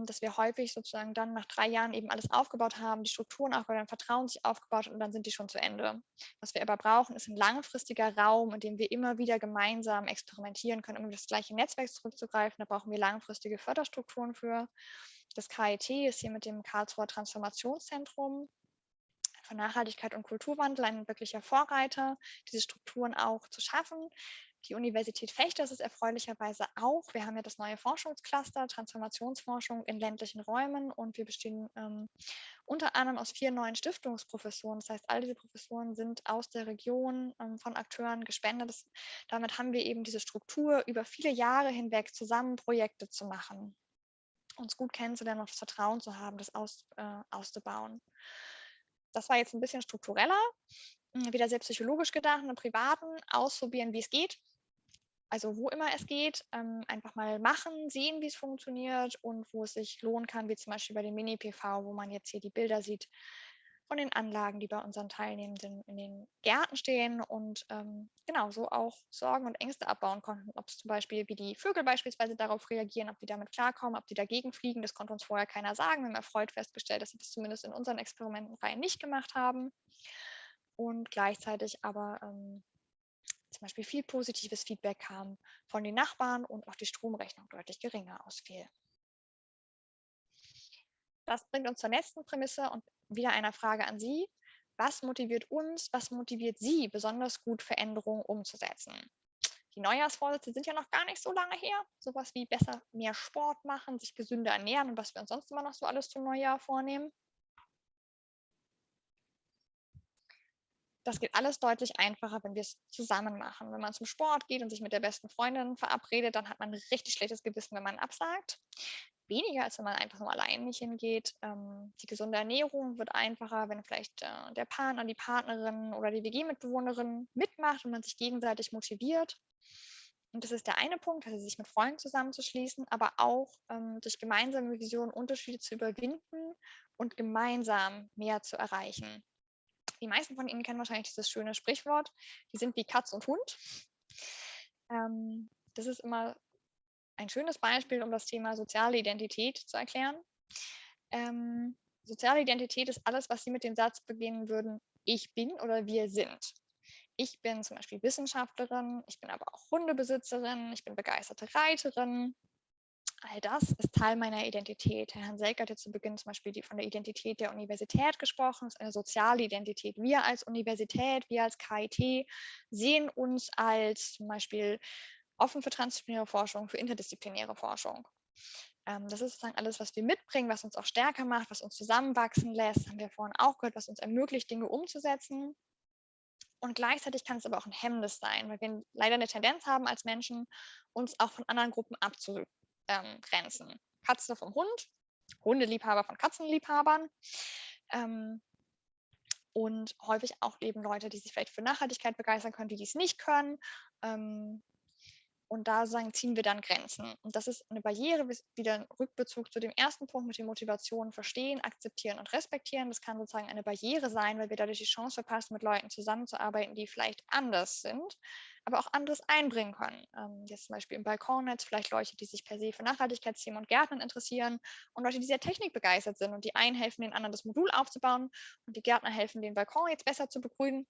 dass wir häufig sozusagen dann nach 3 Jahren eben alles aufgebaut haben, die Strukturen aufgebaut haben, Vertrauen sich aufgebaut und dann sind die schon zu Ende. Was wir aber brauchen, ist ein langfristiger Raum, in dem wir immer wieder gemeinsam experimentieren können, um das gleiche Netzwerk zurückzugreifen. Da brauchen wir langfristige Förderstrukturen für. Das KIT ist hier mit dem Karlsruher Transformationszentrum für Nachhaltigkeit und Kulturwandel ein wirklicher Vorreiter, diese Strukturen auch zu schaffen. Die Universität Vechta ist es erfreulicherweise auch. Wir haben ja das neue Forschungscluster Transformationsforschung in ländlichen Räumen und wir bestehen unter anderem aus 4 neuen Stiftungsprofessuren. Das heißt, all diese Professuren sind aus der Region von Akteuren gespendet. Damit haben wir eben diese Struktur über viele Jahre hinweg zusammen Projekte zu machen, uns gut kennenzulernen und das Vertrauen zu haben, das auszubauen. Das war jetzt ein bisschen struktureller, wieder sehr psychologisch gedacht, im Privaten ausprobieren, wie es geht. Also wo immer es geht, einfach mal machen, sehen, wie es funktioniert und wo es sich lohnen kann, wie zum Beispiel bei den Mini-PV, wo man jetzt hier die Bilder sieht von den Anlagen, die bei unseren Teilnehmenden in den Gärten stehen und genau so auch Sorgen und Ängste abbauen konnten. Ob es zum Beispiel, wie die Vögel beispielsweise darauf reagieren, ob die damit klarkommen, ob die dagegen fliegen, das konnte uns vorher keiner sagen. Wir haben erfreut festgestellt, dass sie das zumindest in unseren Experimentenreihen nicht gemacht haben und gleichzeitig aber zum Beispiel viel positives Feedback kam von den Nachbarn und auch die Stromrechnung deutlich geringer ausfiel. Das bringt uns zur letzten Prämisse und wieder einer Frage an Sie. Was motiviert uns, was motiviert Sie, besonders gut Veränderungen umzusetzen? Die Neujahrsvorsätze sind ja noch gar nicht so lange her. Sowas wie besser mehr Sport machen, sich gesünder ernähren und was wir uns sonst immer noch so alles zum Neujahr vornehmen. Das geht alles deutlich einfacher, wenn wir es zusammen machen. Wenn man zum Sport geht und sich mit der besten Freundin verabredet, dann hat man ein richtig schlechtes Gewissen, wenn man absagt. Weniger, als wenn man einfach nur allein nicht hingeht. Die gesunde Ernährung wird einfacher, wenn vielleicht der Partner, die Partnerin oder die WG-Mitbewohnerin mitmacht und man sich gegenseitig motiviert. Und das ist der eine Punkt, also sich mit Freunden zusammenzuschließen, aber auch durch gemeinsame Visionen Unterschiede zu überwinden und gemeinsam mehr zu erreichen. Die meisten von Ihnen kennen wahrscheinlich dieses schöne Sprichwort, die sind wie Katz und Hund. Das ist immer ein schönes Beispiel, um das Thema soziale Identität zu erklären. Soziale Identität ist alles, was Sie mit dem Satz beginnen würden, ich bin oder wir sind. Ich bin zum Beispiel Wissenschaftlerin, ich bin aber auch Hundebesitzerin, ich bin begeisterte Reiterin. All das ist Teil meiner Identität. Herr Hanselk hat jetzt zu Beginn zum Beispiel von der Identität der Universität gesprochen. Das ist eine soziale Identität. Wir als Universität, wir als KIT sehen uns als zum Beispiel offen für transdisziplinäre Forschung, für interdisziplinäre Forschung. Das ist sozusagen alles, was wir mitbringen, was uns auch stärker macht, was uns zusammenwachsen lässt. Das haben wir vorhin auch gehört, was uns ermöglicht, Dinge umzusetzen. Und gleichzeitig kann es aber auch ein Hemmnis sein, weil wir leider eine Tendenz haben als Menschen, uns auch von anderen Gruppen abzugrenzen. Katze vom Hund, Hundeliebhaber von Katzenliebhabern. Und häufig auch eben Leute, die sich vielleicht für Nachhaltigkeit begeistern können, die dies nicht können. Und da ziehen wir dann Grenzen. Und das ist eine Barriere, wieder ein Rückbezug zu dem ersten Punkt mit den Motivationen verstehen, akzeptieren und respektieren. Das kann sozusagen eine Barriere sein, weil wir dadurch die Chance verpassen, mit Leuten zusammenzuarbeiten, die vielleicht anders sind, aber auch anderes einbringen können. Jetzt zum Beispiel im Balkonnetz vielleicht Leute, die sich per se für Nachhaltigkeitsthemen und Gärtnern interessieren und Leute, die sehr technikbegeistert sind und die einen helfen, den anderen das Modul aufzubauen und die Gärtner helfen, den Balkon jetzt besser zu begrünen.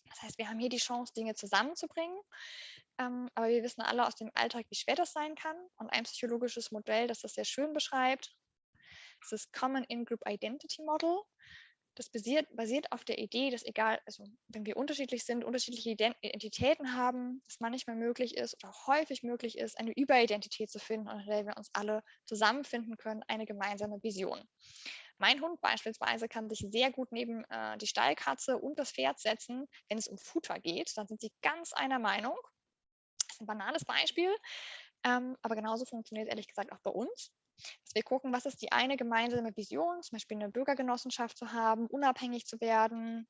Das heißt, wir haben hier die Chance, Dinge zusammenzubringen. Aber wir wissen alle aus dem Alltag, wie schwer das sein kann. Und ein psychologisches Modell, das sehr schön beschreibt, ist das Common In-Group Identity Model. Das basiert auf der Idee, dass egal, also wenn wir unterschiedlich sind, unterschiedliche Identitäten haben, dass manchmal möglich ist oder auch häufig möglich ist, eine Überidentität zu finden, unter der wir uns alle zusammenfinden können, eine gemeinsame Vision. Mein Hund beispielsweise kann sich sehr gut neben die Stallkatze und das Pferd setzen, wenn es um Futter geht. Dann sind sie ganz einer Meinung. Das ist ein banales Beispiel, aber genauso funktioniert es ehrlich gesagt auch bei uns. Dass wir gucken, was ist die eine gemeinsame Vision, zum Beispiel eine Bürgergenossenschaft zu haben, unabhängig zu werden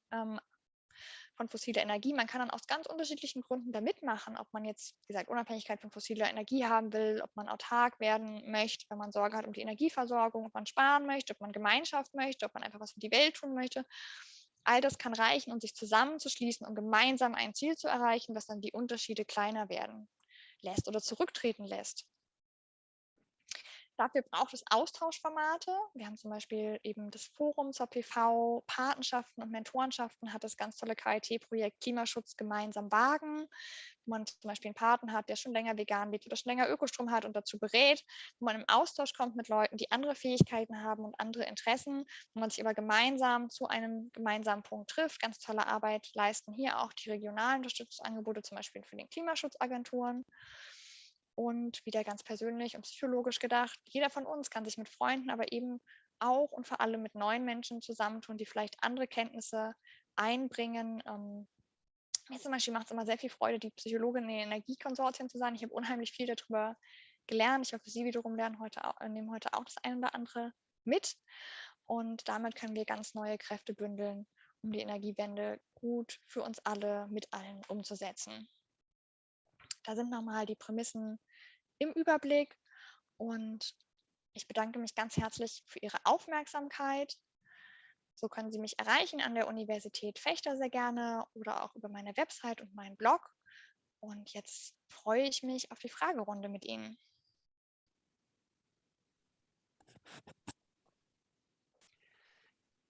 von fossiler Energie. Man kann dann aus ganz unterschiedlichen Gründen da mitmachen, ob man jetzt, wie gesagt, Unabhängigkeit von fossiler Energie haben will, ob man autark werden möchte, wenn man Sorge hat um die Energieversorgung, ob man sparen möchte, ob man Gemeinschaft möchte, ob man einfach was für die Welt tun möchte. All das kann reichen, um sich zusammenzuschließen, um gemeinsam ein Ziel zu erreichen, das dann die Unterschiede kleiner werden lässt oder zurücktreten lässt. Dafür braucht es Austauschformate. Wir haben zum Beispiel eben das Forum zur PV, Patenschaften und Mentorenschaften hat das ganz tolle KIT-Projekt Klimaschutz gemeinsam wagen, wo man zum Beispiel einen Paten hat, der schon länger vegan lebt oder schon länger Ökostrom hat und dazu berät, wo man im Austausch kommt mit Leuten, die andere Fähigkeiten haben und andere Interessen, wo man sich aber gemeinsam zu einem gemeinsamen Punkt trifft. Ganz tolle Arbeit leisten hier auch die regionalen Unterstützungsangebote, zum Beispiel für den Klimaschutzagenturen. Und wieder ganz persönlich und psychologisch gedacht, jeder von uns kann sich mit Freunden, aber eben auch und vor allem mit neuen Menschen zusammentun, die vielleicht andere Kenntnisse einbringen. Mir zum Beispiel macht es immer sehr viel Freude, die Psychologin in den Energiekonsortien zu sein. Ich habe unheimlich viel darüber gelernt. Ich hoffe, Sie wiederum nehmen heute auch das eine oder andere mit. Und damit können wir ganz neue Kräfte bündeln, um die Energiewende gut für uns alle mit allen umzusetzen. Da sind nochmal die Prämissen im Überblick und ich bedanke mich ganz herzlich für Ihre Aufmerksamkeit. So können Sie mich erreichen an der Universität Vechta sehr gerne oder auch über meine Website und meinen Blog. Und jetzt freue ich mich auf die Fragerunde mit Ihnen.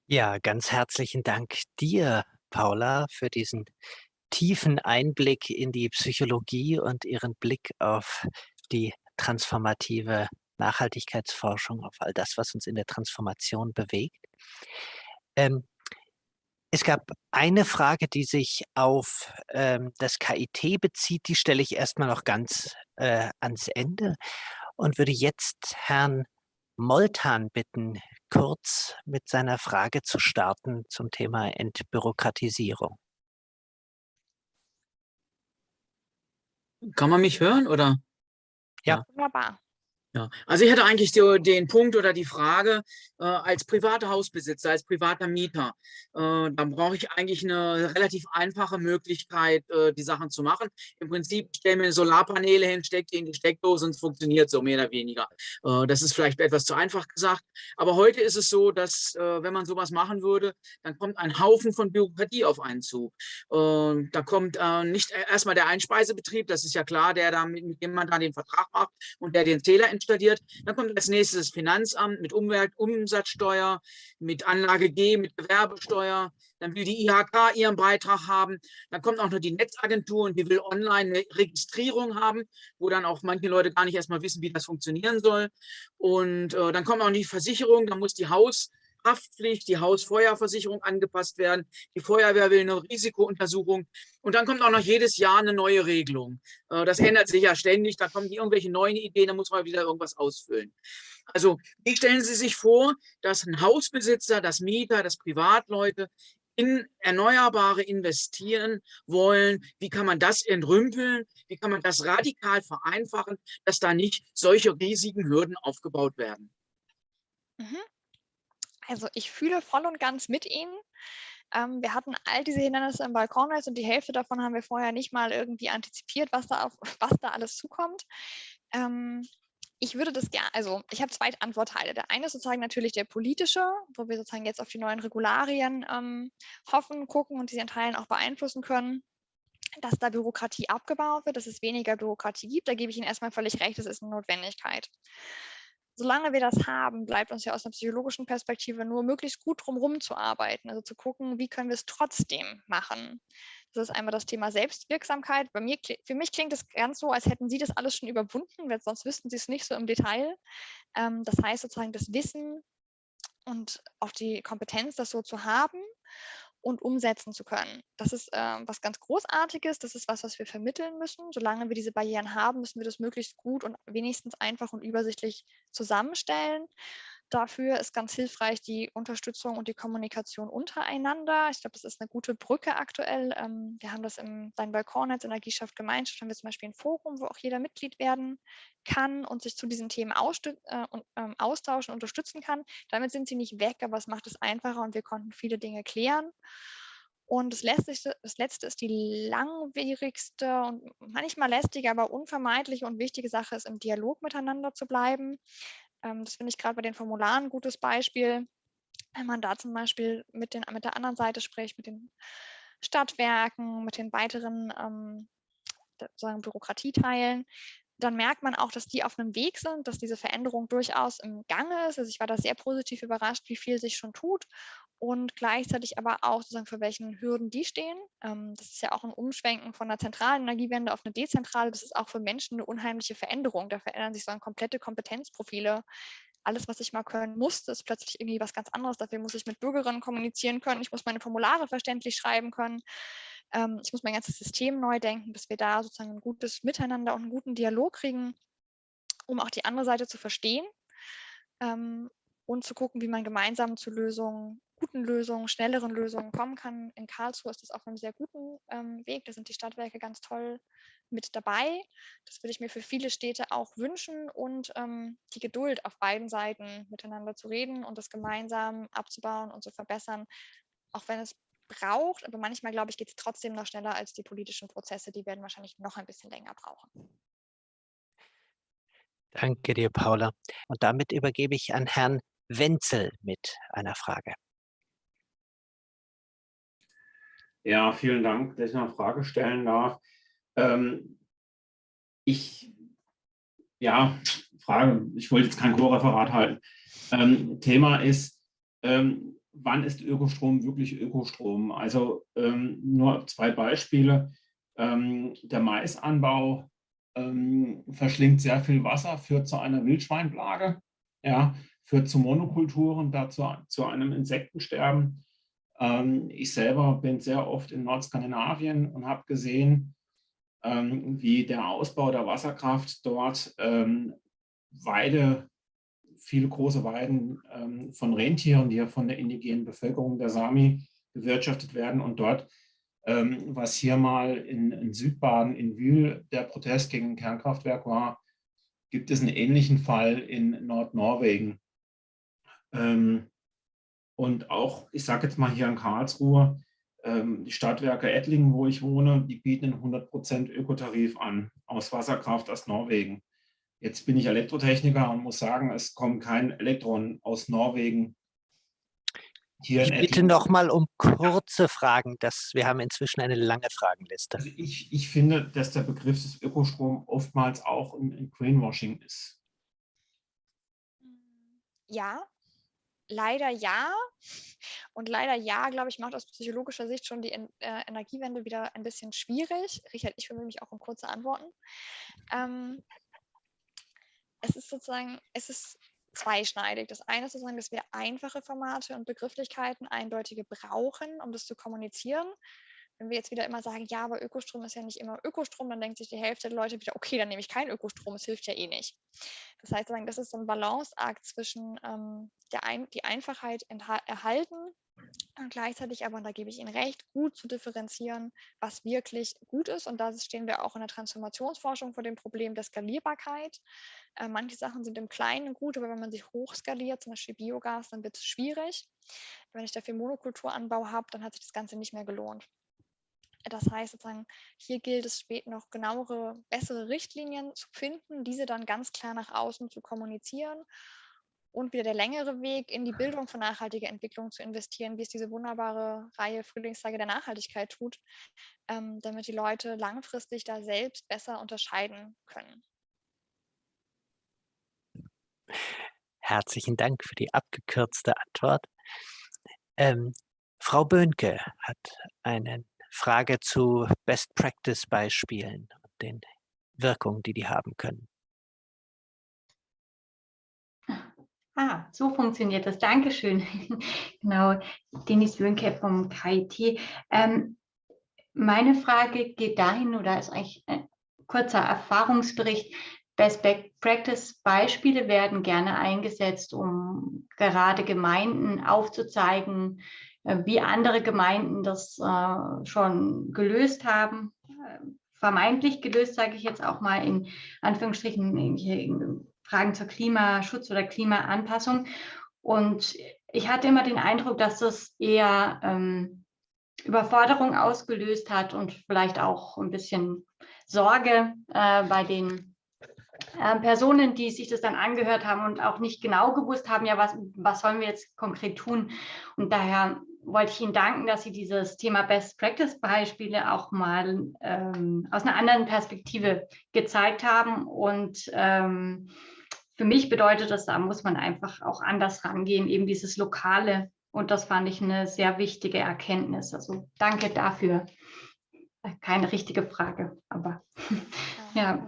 Ja, ganz herzlichen Dank dir, Paula, für diesen tiefen Einblick in die Psychologie und Ihren Blick auf die transformative Nachhaltigkeitsforschung, auf all das, was uns in der Transformation bewegt. Ähm, Es gab eine Frage, die sich auf das KIT bezieht, die stelle ich erstmal noch ganz ans Ende und würde jetzt Herrn Moltan bitten, kurz mit seiner Frage zu starten zum Thema Entbürokratisierung. Kann man mich hören, oder? Ja. Wunderbar. Ja, also ich hätte eigentlich den Punkt oder die Frage, als privater Hausbesitzer, als privater Mieter, da brauche ich eigentlich eine relativ einfache Möglichkeit, die Sachen zu machen. Im Prinzip stelle mir Solarpaneele hin, stecke die in die Steckdose und es funktioniert so mehr oder weniger. Das ist vielleicht etwas zu einfach gesagt, aber heute ist es so, dass wenn man sowas machen würde, dann kommt ein Haufen von Bürokratie auf einen zu. Da kommt nicht erstmal der Einspeisebetrieb, das ist ja klar, mit dem man dann den Vertrag macht und der den Zähler installiert. Dann kommt als nächstes das Finanzamt mit Umsatzsteuer, mit Anlage G, mit Gewerbesteuer. Dann will die IHK ihren Beitrag haben. Dann kommt auch noch die Netzagentur und die will online eine Registrierung haben, wo dann auch manche Leute gar nicht erstmal wissen, wie das funktionieren soll. Und dann kommt auch die Versicherung, dann muss die Haushaftpflicht, die Hausfeuerversicherung angepasst werden. Die Feuerwehr will eine Risikountersuchung. Und dann kommt auch noch jedes Jahr eine neue Regelung. Das ändert sich ja ständig. Da kommen irgendwelche neuen Ideen, da muss man wieder irgendwas ausfüllen. Also, wie stellen Sie sich vor, dass ein Hausbesitzer, das Mieter, das Privatleute in Erneuerbare investieren wollen? Wie kann man das entrümpeln? Wie kann man das radikal vereinfachen, dass da nicht solche riesigen Hürden aufgebaut werden? Mhm. Also ich fühle voll und ganz mit Ihnen. Wir hatten all diese Hindernisse im Balkonnetz und die Hälfte davon haben wir vorher nicht mal irgendwie antizipiert, was da alles zukommt. Ich würde das gerne, also ich habe zwei Antwortteile. Der eine ist sozusagen natürlich der politische, wo wir sozusagen jetzt auf die neuen Regularien hoffen, gucken und diese in Teilen auch beeinflussen können, dass da Bürokratie abgebaut wird, dass es weniger Bürokratie gibt. Da gebe ich Ihnen erstmal völlig recht, das ist eine Notwendigkeit. Solange wir das haben, bleibt uns ja aus einer psychologischen Perspektive nur möglichst gut drumherum zu arbeiten, also zu gucken, wie können wir es trotzdem machen. Das ist einmal das Thema Selbstwirksamkeit. Für mich klingt es ganz so, als hätten Sie das alles schon überwunden, weil sonst wüssten Sie es nicht so im Detail. Das heißt sozusagen das Wissen und auch die Kompetenz, das so zu haben und umsetzen zu können. Das ist was ganz Großartiges, das ist was wir vermitteln müssen. Solange wir diese Barrieren haben, müssen wir das möglichst gut und wenigstens einfach und übersichtlich zusammenstellen. Dafür ist ganz hilfreich die Unterstützung und die Kommunikation untereinander. Ich glaube, das ist eine gute Brücke aktuell. Wir haben das im Dein Balkonnetz Energieschaft Gemeinschaft, haben wir zum Beispiel ein Forum, wo auch jeder Mitglied werden kann und sich zu diesen Themen austauschen, unterstützen kann. Damit sind sie nicht weg, aber es macht es einfacher und wir konnten viele Dinge klären. Und das Letzte ist die langwierigste und manchmal lästige, aber unvermeidliche und wichtige Sache ist, im Dialog miteinander zu bleiben. Das finde ich gerade bei den Formularen ein gutes Beispiel. Wenn man da zum Beispiel mit der anderen Seite spricht, mit den Stadtwerken, mit den weiteren sozusagen Bürokratieteilen, dann merkt man auch, dass die auf einem Weg sind, dass diese Veränderung durchaus im Gange ist. Also ich war da sehr positiv überrascht, wie viel sich schon tut und gleichzeitig aber auch sozusagen für welchen Hürden die stehen. Das ist ja auch ein Umschwenken von einer zentralen Energiewende auf eine dezentrale. Das ist auch für Menschen eine unheimliche Veränderung. Da verändern sich so komplette Kompetenzprofile. Alles, was ich mal können musste, ist plötzlich irgendwie was ganz anderes. Dafür muss ich mit Bürgerinnen kommunizieren können. Ich muss meine Formulare verständlich schreiben können. Ich muss mein ganzes System neu denken, dass wir da sozusagen ein gutes Miteinander und einen guten Dialog kriegen, um auch die andere Seite zu verstehen und zu gucken, wie man gemeinsam zu guten Lösungen, schnelleren Lösungen kommen kann. In Karlsruhe ist das auf einem sehr guten Weg. Da sind die Stadtwerke ganz toll mit dabei. Das würde ich mir für viele Städte auch wünschen und die Geduld auf beiden Seiten miteinander zu reden und das gemeinsam abzubauen und zu verbessern, auch wenn es braucht. Aber manchmal, glaube ich, geht es trotzdem noch schneller als die politischen Prozesse. Die werden wahrscheinlich noch ein bisschen länger brauchen. Danke dir, Paula. Und damit übergebe ich an Herrn Wenzel mit einer Frage. Ja, vielen Dank, dass ich eine Frage stellen darf. Ich wollte jetzt kein Co-Referat halten. Thema ist, wann ist Ökostrom wirklich Ökostrom? Also nur zwei Beispiele. Der Maisanbau verschlingt sehr viel Wasser, führt zu einer Wildschweinplage, ja, führt zu Monokulturen, dazu zu einem Insektensterben. Ich selber bin sehr oft in Nordskandinavien und habe gesehen, wie der Ausbau der Wasserkraft dort viele große Weiden von Rentieren, die ja von der indigenen Bevölkerung der Sami bewirtschaftet werden. Und dort, was hier mal in Südbaden, in Wyhl, der Protest gegen ein Kernkraftwerk war, gibt es einen ähnlichen Fall in Nordnorwegen. Und auch, ich sage jetzt mal hier in Karlsruhe, die Stadtwerke Ettlingen, wo ich wohne, die bieten einen 100% Ökotarif an, aus Wasserkraft aus Norwegen. Jetzt bin ich Elektrotechniker und muss sagen, es kommt kein Elektron aus Norwegen hier in Ich bitte Ettlingen. nochmal um kurze Fragen. Wir haben inzwischen eine lange Fragenliste. Also ich finde, dass der Begriff des Ökostrom oftmals auch ein Greenwashing ist. Ja, leider ja. Und leider ja, glaube ich, macht aus psychologischer Sicht schon die Energiewende wieder ein bisschen schwierig. Richard, ich will mich auch um kurze Antworten. Es ist zweischneidig. Das eine ist sozusagen, dass wir einfache Formate und Begrifflichkeiten eindeutige brauchen, um das zu kommunizieren. Wenn wir jetzt wieder immer sagen, ja, aber Ökostrom ist ja nicht immer Ökostrom, dann denkt sich die Hälfte der Leute wieder, okay, dann nehme ich keinen Ökostrom, es hilft ja eh nicht. Das heißt, das ist so ein Balanceakt zwischen die Einfachheit erhalten und gleichzeitig aber, und da gebe ich Ihnen recht, gut zu differenzieren, was wirklich gut ist. Und da stehen wir auch in der Transformationsforschung vor dem Problem der Skalierbarkeit. Manche Sachen sind im Kleinen gut, aber wenn man sie hochskaliert, zum Beispiel Biogas, dann wird es schwierig. Wenn ich dafür Monokulturanbau habe, dann hat sich das Ganze nicht mehr gelohnt. Das heißt sozusagen, hier gilt es später noch genauere, bessere Richtlinien zu finden, diese dann ganz klar nach außen zu kommunizieren und wieder der längere Weg in die Bildung von nachhaltiger Entwicklung zu investieren, wie es diese wunderbare Reihe Frühlingstage der Nachhaltigkeit tut, damit die Leute langfristig da selbst besser unterscheiden können. Herzlichen Dank für die abgekürzte Antwort. Frau Böhnke hat eine Frage zu Best-Practice-Beispielen und den Wirkungen, die haben können. So funktioniert das. Dankeschön. Genau, Dennis Böhnke vom KIT. Meine Frage geht dahin, oder ist eigentlich ein kurzer Erfahrungsbericht. Best-Practice-Beispiele werden gerne eingesetzt, um gerade Gemeinden aufzuzeigen, wie andere Gemeinden das schon gelöst haben. Vermeintlich gelöst, sage ich jetzt auch mal in Anführungsstrichen, in Fragen zur Klimaschutz oder Klimaanpassung. Und ich hatte immer den Eindruck, dass das eher Überforderung ausgelöst hat und vielleicht auch ein bisschen Sorge bei den Personen, die sich das dann angehört haben und auch nicht genau gewusst haben, ja, was sollen wir jetzt konkret tun? Und daher wollte ich Ihnen danken, dass Sie dieses Thema Best-Practice-Beispiele auch mal aus einer anderen Perspektive gezeigt haben. Und für mich bedeutet das, da muss man einfach auch anders rangehen, eben dieses Lokale. Und das fand ich eine sehr wichtige Erkenntnis. Also danke dafür. Keine richtige Frage, aber ja.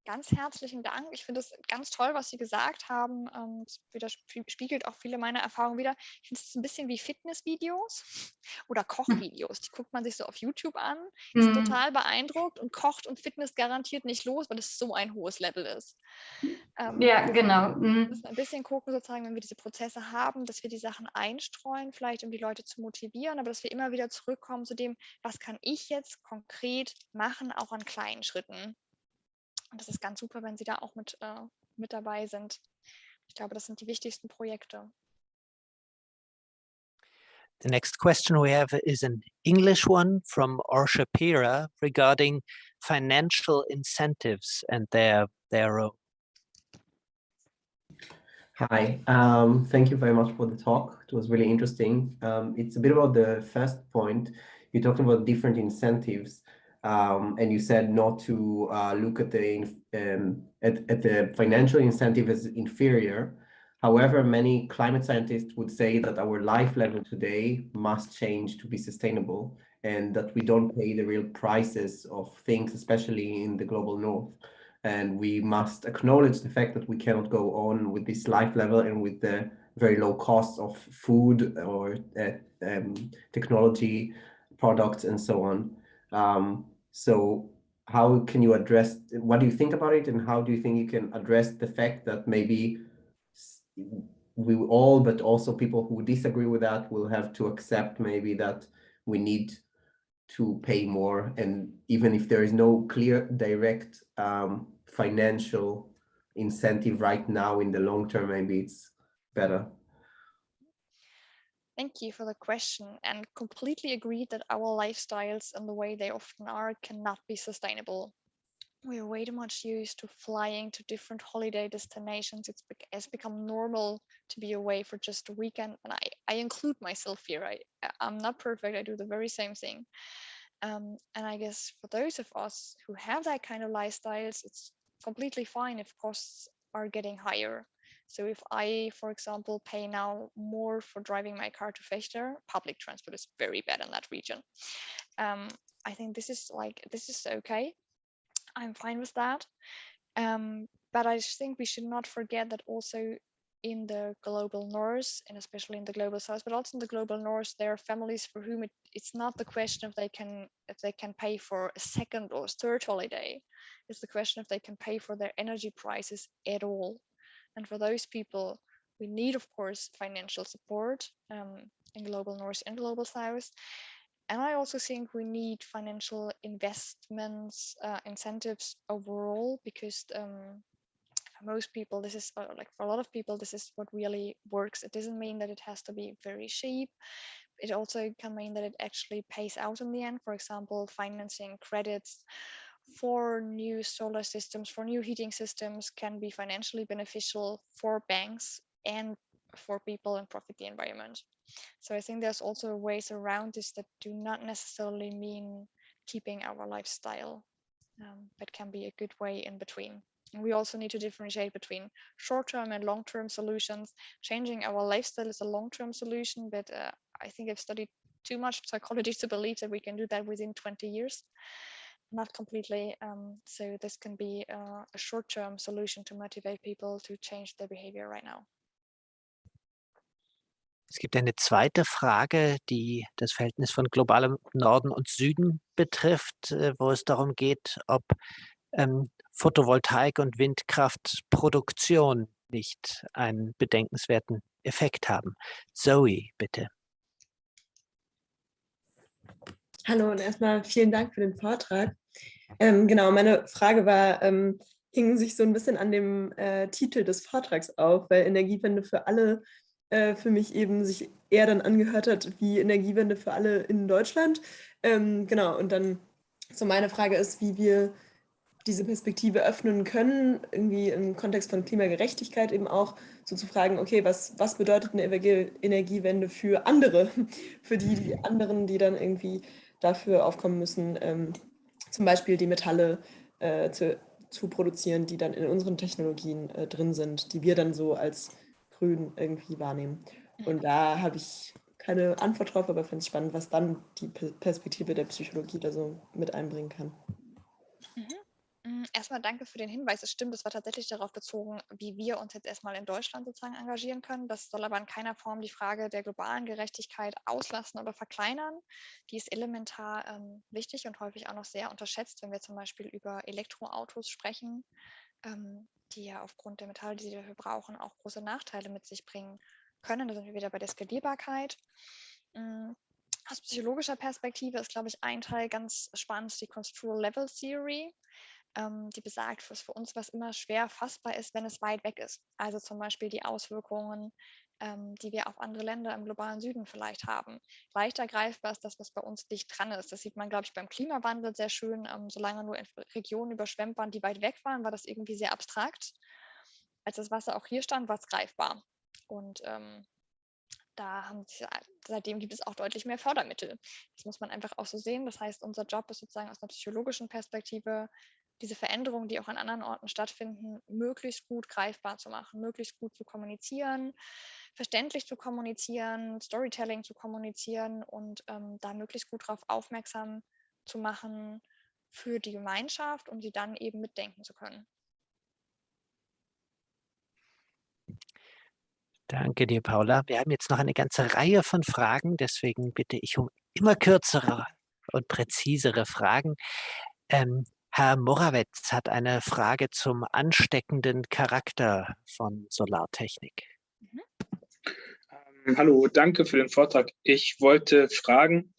Ganz herzlichen Dank. Ich finde es ganz toll, was Sie gesagt haben. Das widerspiegelt auch viele meiner Erfahrungen wieder. Ich finde es ein bisschen wie Fitnessvideos oder Kochvideos. Die guckt man sich so auf YouTube an, ist total beeindruckt und kocht und Fitness garantiert nicht los, weil es so ein hohes Level ist. Ja, genau. Wir müssen ein bisschen gucken, sozusagen, wenn wir diese Prozesse haben, dass wir die Sachen einstreuen, vielleicht um die Leute zu motivieren, aber dass wir immer wieder zurückkommen zu dem, was kann ich jetzt konkret machen, auch an kleinen Schritten. Und das ist ganz super, wenn Sie da auch mit dabei sind. Ich glaube, das sind die wichtigsten Projekte. The next question we have is an English one from Orsha Pira regarding financial incentives and their role. Hi, thank you very much for the talk. It was really interesting. It's a bit about the first point. You talked about different incentives. And you said not to look at the financial incentive as inferior. However, many climate scientists would say that our life level today must change to be sustainable, and that we don't pay the real prices of things, especially in the global north. And we must acknowledge the fact that we cannot go on with this life level and with the very low cost of food or technology products and so on. So how can you address, what do you think about it, and how do you think you can address the fact that maybe we all, but also people who disagree with that, will have to accept maybe that we need to pay more, and even if there is no clear direct financial incentive right now, in the long term maybe it's better. Thank you for the question, and completely agree that our lifestyles and the way they often are cannot be sustainable. We are way too much used to flying to different holiday destinations. It's become normal to be away for just a weekend, and I include myself here. I'm not perfect. I do the very same thing. And I guess for those of us who have that kind of lifestyles, it's completely fine if costs are getting higher. So if I, for example, pay now more for driving my car to Fechter, public transport is very bad in that region. I think this is okay. I'm fine with that. But I just think we should not forget that also in the global north, and especially in the global south, but also in the global north, there are families for whom it's not the question if they can pay for a second or third holiday. It's the question if they can pay for their energy prices at all. And for those people, we need, of course, financial support in global north and global south. And I also think we need financial investments, incentives overall, because for most people, this is for a lot of people, this is what really works. It doesn't mean that it has to be very cheap. It also can mean that it actually pays out in the end. For example, financing credits for new solar systems, for new heating systems can be financially beneficial for banks and for people and profit the environment. So I think there's also ways around this that do not necessarily mean keeping our lifestyle, but can be a good way in between. And we also need to differentiate between short-term and long-term solutions. Changing our lifestyle is a long-term solution, but I think I've studied too much psychology to believe that we can do that within 20 years. Not completely. So this can be a short-term solution to motivate people to change their behavior right now. Es gibt eine zweite Frage, die das Verhältnis von globalem Norden und Süden betrifft, wo es darum geht, ob Photovoltaik und Windkraftproduktion nicht einen bedenkenswerten Effekt haben. Zoe, bitte. Hallo und erstmal vielen Dank für den Vortrag. Genau, meine Frage war, hing sich so ein bisschen an dem Titel des Vortrags auf, weil Energiewende für alle für mich eben sich eher dann angehört hat wie Energiewende für alle in Deutschland. Genau, und dann so meine Frage ist, wie wir diese Perspektive öffnen können, irgendwie im Kontext von Klimagerechtigkeit eben auch so zu fragen, okay, was bedeutet eine Energiewende für andere, für die anderen, die dann irgendwie dafür aufkommen müssen, zum Beispiel die Metalle zu produzieren, die dann in unseren Technologien drin sind, die wir dann so als grün irgendwie wahrnehmen. Und da habe ich keine Antwort drauf, aber finde es spannend, was dann die Perspektive der Psychologie da so mit einbringen kann. Erstmal danke für den Hinweis. Es stimmt, es war tatsächlich darauf bezogen, wie wir uns jetzt erstmal in Deutschland sozusagen engagieren können. Das soll aber in keiner Form die Frage der globalen Gerechtigkeit auslassen oder verkleinern. Die ist elementar wichtig und häufig auch noch sehr unterschätzt, wenn wir zum Beispiel über Elektroautos sprechen, die ja aufgrund der Metalle, die sie dafür brauchen, auch große Nachteile mit sich bringen können. Da sind wir wieder bei der Skalierbarkeit. Aus psychologischer Perspektive ist, glaube ich, ein Teil ganz spannend, die Construal Level Theory, die besagt, dass für uns was immer schwer fassbar ist, wenn es weit weg ist. Also zum Beispiel die Auswirkungen, die wir auf andere Länder im globalen Süden vielleicht haben. Leichter greifbar ist das, was bei uns dicht dran ist. Das sieht man, glaube ich, beim Klimawandel sehr schön. Solange nur in Regionen überschwemmt waren, die weit weg waren, war das irgendwie sehr abstrakt. Als das Wasser auch hier stand, war es greifbar. Und seitdem gibt es auch deutlich mehr Fördermittel. Das muss man einfach auch so sehen. Das heißt, unser Job ist sozusagen aus einer psychologischen Perspektive, diese Veränderungen, die auch an anderen Orten stattfinden, möglichst gut greifbar zu machen, möglichst gut zu kommunizieren, verständlich zu kommunizieren, Storytelling zu kommunizieren und da möglichst gut darauf aufmerksam zu machen für die Gemeinschaft, um sie dann eben mitdenken zu können. Danke dir, Paula. Wir haben jetzt noch eine ganze Reihe von Fragen, deswegen bitte ich um immer kürzere und präzisere Fragen. Herr Morawetz hat eine Frage zum ansteckenden Charakter von Solartechnik. Hallo, danke für den Vortrag. Ich wollte fragen,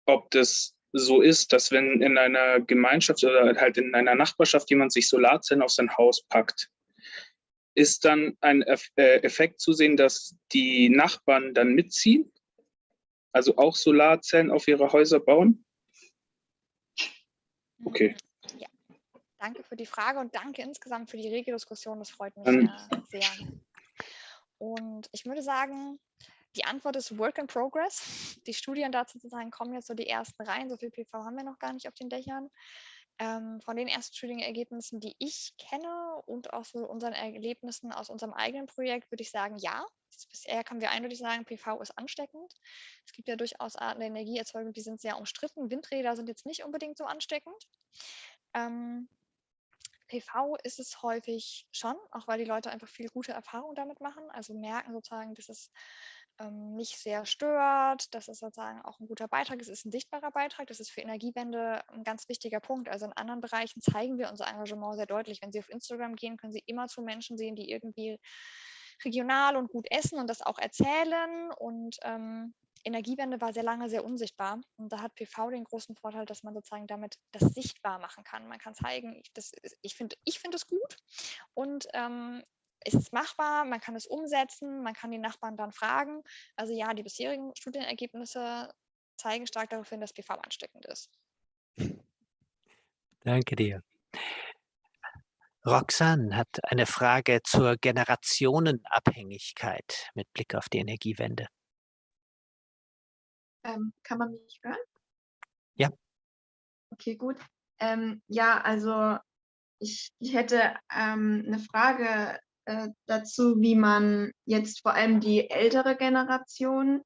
ob das so ist, dass wenn in einer Gemeinschaft oder halt in einer Nachbarschaft jemand sich Solarzellen auf sein Haus packt, ist dann ein Effekt zu sehen, dass die Nachbarn dann mitziehen? Also auch Solarzellen auf ihre Häuser bauen? Okay. Ja, danke für die Frage und danke insgesamt für die rege Diskussion. Das freut mich sehr. Und ich würde sagen, die Antwort ist Work in Progress. Die Studien dazu sozusagen kommen jetzt so die ersten rein. So viel PV haben wir noch gar nicht auf den Dächern. Von den ersten Studienergebnissen, die ich kenne und auch so unseren Erlebnissen aus unserem eigenen Projekt, würde ich sagen, ja. Bisher können wir eindeutig sagen, PV ist ansteckend. Es gibt ja durchaus Arten der Energieerzeugung, die sind sehr umstritten. Windräder sind jetzt nicht unbedingt so ansteckend. PV ist es häufig schon, auch weil die Leute einfach viel gute Erfahrungen damit machen, also merken sozusagen, dass es nicht sehr stört, dass es sozusagen auch ein guter Beitrag ist, es ist ein sichtbarer Beitrag, das ist für Energiewende ein ganz wichtiger Punkt. Also in anderen Bereichen zeigen wir unser Engagement sehr deutlich. Wenn Sie auf Instagram gehen, können Sie immer zu Menschen sehen, die irgendwie regional und gut essen und das auch erzählen und Energiewende war sehr lange sehr unsichtbar und da hat PV den großen Vorteil, dass man sozusagen damit das sichtbar machen kann. Man kann zeigen, ich finde es gut und es ist machbar, man kann es umsetzen, man kann die Nachbarn dann fragen. Also ja, die bisherigen Studienergebnisse zeigen stark darauf hin, dass PV ansteckend ist. Danke dir. Roxanne hat eine Frage zur Generationenabhängigkeit mit Blick auf die Energiewende. Kann man mich hören? Ja. Okay, gut. Ja, also ich hätte eine Frage dazu, wie man jetzt vor allem die ältere Generation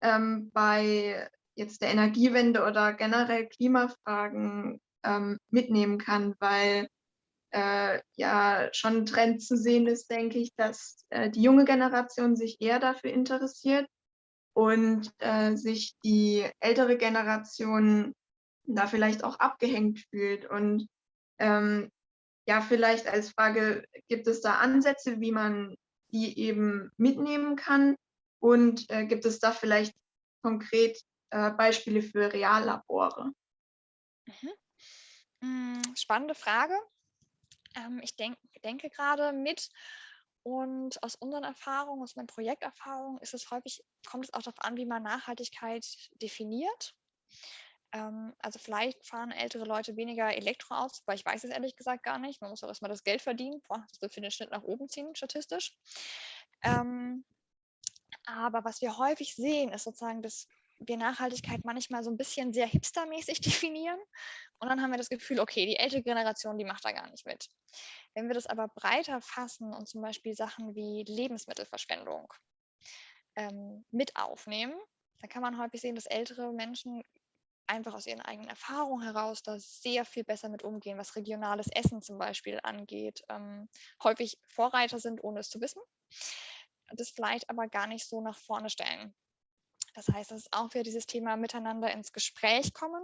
bei jetzt der Energiewende oder generell Klimafragen mitnehmen kann, weil ja schon ein Trend zu sehen ist, denke ich, dass die junge Generation sich eher dafür interessiert und sich die ältere Generation da vielleicht auch abgehängt fühlt. Und ja, vielleicht als Frage, gibt es da Ansätze, wie man die eben mitnehmen kann? Und gibt es da vielleicht konkret Beispiele für Reallabore? Spannende Frage. Ich denke gerade mit und aus unseren Erfahrungen, aus meinen Projekterfahrungen kommt es auch darauf an, wie man Nachhaltigkeit definiert. Also vielleicht fahren ältere Leute weniger Elektroautos, weil ich weiß es ehrlich gesagt gar nicht. Man muss auch erstmal das Geld verdienen. Das wird für den Schnitt nach oben ziehen, statistisch. Aber was wir häufig sehen, ist sozusagen, dass wir Nachhaltigkeit manchmal so ein bisschen sehr hipstermäßig definieren. Und dann haben wir das Gefühl, okay, die ältere Generation, die macht da gar nicht mit. Wenn wir das aber breiter fassen und zum Beispiel Sachen wie Lebensmittelverschwendung mit aufnehmen, dann kann man häufig sehen, dass ältere Menschen einfach aus ihren eigenen Erfahrungen heraus da sehr viel besser mit umgehen, was regionales Essen zum Beispiel angeht, häufig Vorreiter sind, ohne es zu wissen, das vielleicht aber gar nicht so nach vorne stellen. Das heißt, es ist auch wieder dieses Thema miteinander ins Gespräch kommen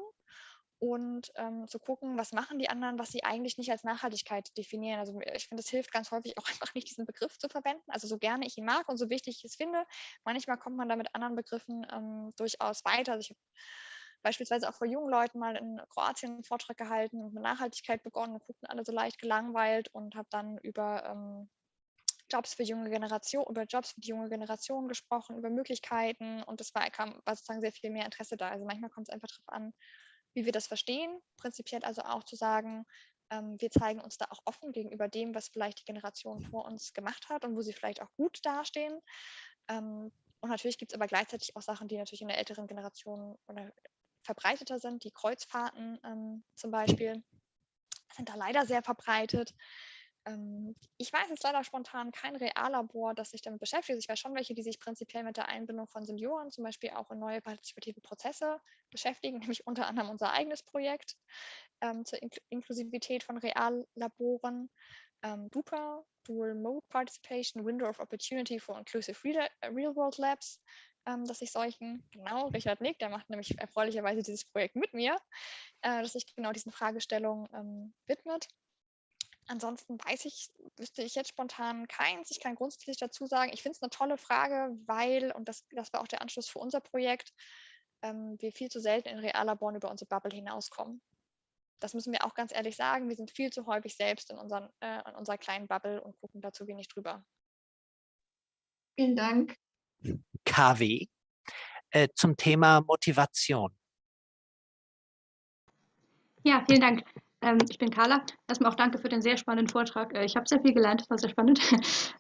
und zu gucken, was machen die anderen, was sie eigentlich nicht als Nachhaltigkeit definieren. Also ich finde, es hilft ganz häufig auch einfach nicht, diesen Begriff zu verwenden. Also so gerne ich ihn mag und so wichtig ich es finde, manchmal kommt man da mit anderen Begriffen durchaus weiter. Also ich habe beispielsweise auch vor jungen Leuten mal in Kroatien einen Vortrag gehalten und mit Nachhaltigkeit begonnen und guckten alle so leicht gelangweilt und habe dann über Jobs für die junge Generation gesprochen, über Möglichkeiten und war sozusagen sehr viel mehr Interesse da. Also manchmal kommt es einfach darauf an, wie wir das verstehen. Prinzipiell also auch zu sagen, wir zeigen uns da auch offen gegenüber dem, was vielleicht die Generation vor uns gemacht hat und wo sie vielleicht auch gut dastehen. Und natürlich gibt es aber gleichzeitig auch Sachen, die natürlich in der älteren Generation oder verbreiteter sind. Die Kreuzfahrten zum Beispiel sind da leider sehr verbreitet. Ich weiß jetzt leider spontan kein Reallabor, das sich damit beschäftigt. Ich weiß schon welche, die sich prinzipiell mit der Einbindung von Senioren zum Beispiel auch in neue partizipative Prozesse beschäftigen, nämlich unter anderem unser eigenes Projekt zur Inklusivität von Reallaboren. DUPA, Dual Mode Participation, Window of Opportunity for Inclusive Real World Labs, dass ich solchen, genau, Richard Nick, der macht nämlich erfreulicherweise dieses Projekt mit mir, dass sich genau diesen Fragestellungen widmet. Ansonsten wüsste ich jetzt spontan keins. Ich kann grundsätzlich dazu sagen, ich finde es eine tolle Frage, weil, und das war auch der Anschluss für unser Projekt, wir viel zu selten in Reallaboren über unsere Bubble hinauskommen. Das müssen wir auch ganz ehrlich sagen. Wir sind viel zu häufig selbst in unserer kleinen Bubble und gucken da zu wenig drüber. Vielen Dank. KW zum Thema Motivation. Ja, vielen Dank. Ich bin Carla. Erstmal auch danke für den sehr spannenden Vortrag. Ich habe sehr viel gelernt, das war sehr spannend.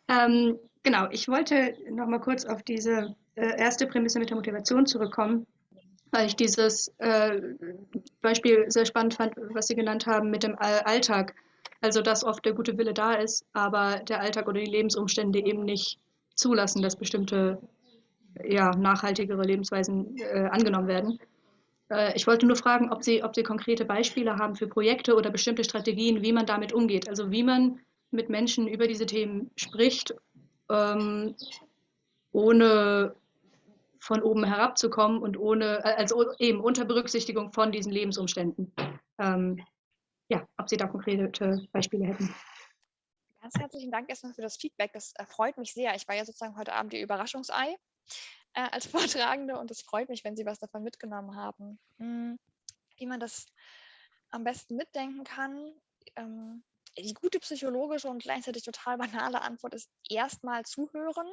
Genau, ich wollte noch mal kurz auf diese erste Prämisse mit der Motivation zurückkommen, weil ich dieses Beispiel sehr spannend fand, was Sie genannt haben mit dem Alltag. Also, dass oft der gute Wille da ist, aber der Alltag oder die Lebensumstände eben nicht zulassen, dass bestimmte nachhaltigere Lebensweisen angenommen werden. Ich wollte nur fragen, ob Sie konkrete Beispiele haben für Projekte oder bestimmte Strategien, wie man damit umgeht. Also wie man mit Menschen über diese Themen spricht, ohne von oben herabzukommen und also eben unter Berücksichtigung von diesen Lebensumständen. Ob Sie da konkrete Beispiele hätten. Ganz herzlichen Dank erstmal für das Feedback. Das freut mich sehr. Ich war ja sozusagen heute Abend Ihr Überraschungsei als Vortragende und es freut mich, wenn Sie was davon mitgenommen haben. Wie man das am besten mitdenken kann. Die gute psychologische und gleichzeitig total banale Antwort ist erstmal zuhören,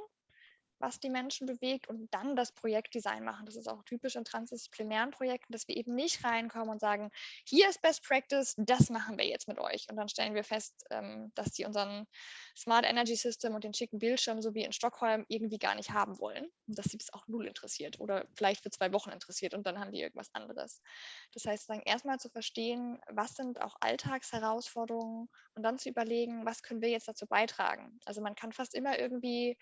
was die Menschen bewegt und dann das Projektdesign machen. Das ist auch typisch in transdisziplinären Projekten, dass wir eben nicht reinkommen und sagen, hier ist Best Practice, das machen wir jetzt mit euch. Und dann stellen wir fest, dass die unseren Smart Energy System und den schicken Bildschirm, so wie in Stockholm, irgendwie gar nicht haben wollen. Und dass sie das auch null interessiert oder vielleicht für 2 Wochen interessiert und dann haben die irgendwas anderes. Das heißt, erstmal zu verstehen, was sind auch Alltagsherausforderungen und dann zu überlegen, was können wir jetzt dazu beitragen. Also man kann fast immer irgendwie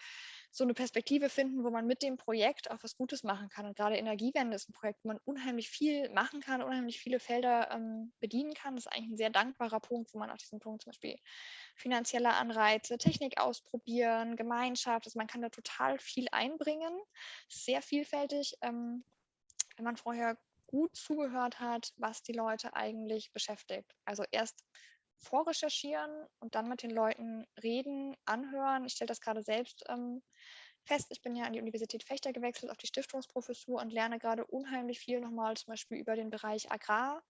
so eine Perspektive finden, wo man mit dem Projekt auch was Gutes machen kann. Und gerade Energiewende ist ein Projekt, wo man unheimlich viel machen kann, unheimlich viele Felder bedienen kann. Das ist eigentlich ein sehr dankbarer Punkt, wo man auch diesen Punkt zum Beispiel finanzielle Anreize, Technik ausprobieren, Gemeinschaft, also man kann da total viel einbringen. Sehr vielfältig, wenn man vorher gut zugehört hat, was die Leute eigentlich beschäftigt. Also erst vorrecherchieren und dann mit den Leuten reden, anhören. Ich stelle das gerade selbst fest. Ich bin ja an die Universität Vechta gewechselt auf die Stiftungsprofessur und lerne gerade unheimlich viel nochmal zum Beispiel über den Bereich Agrar,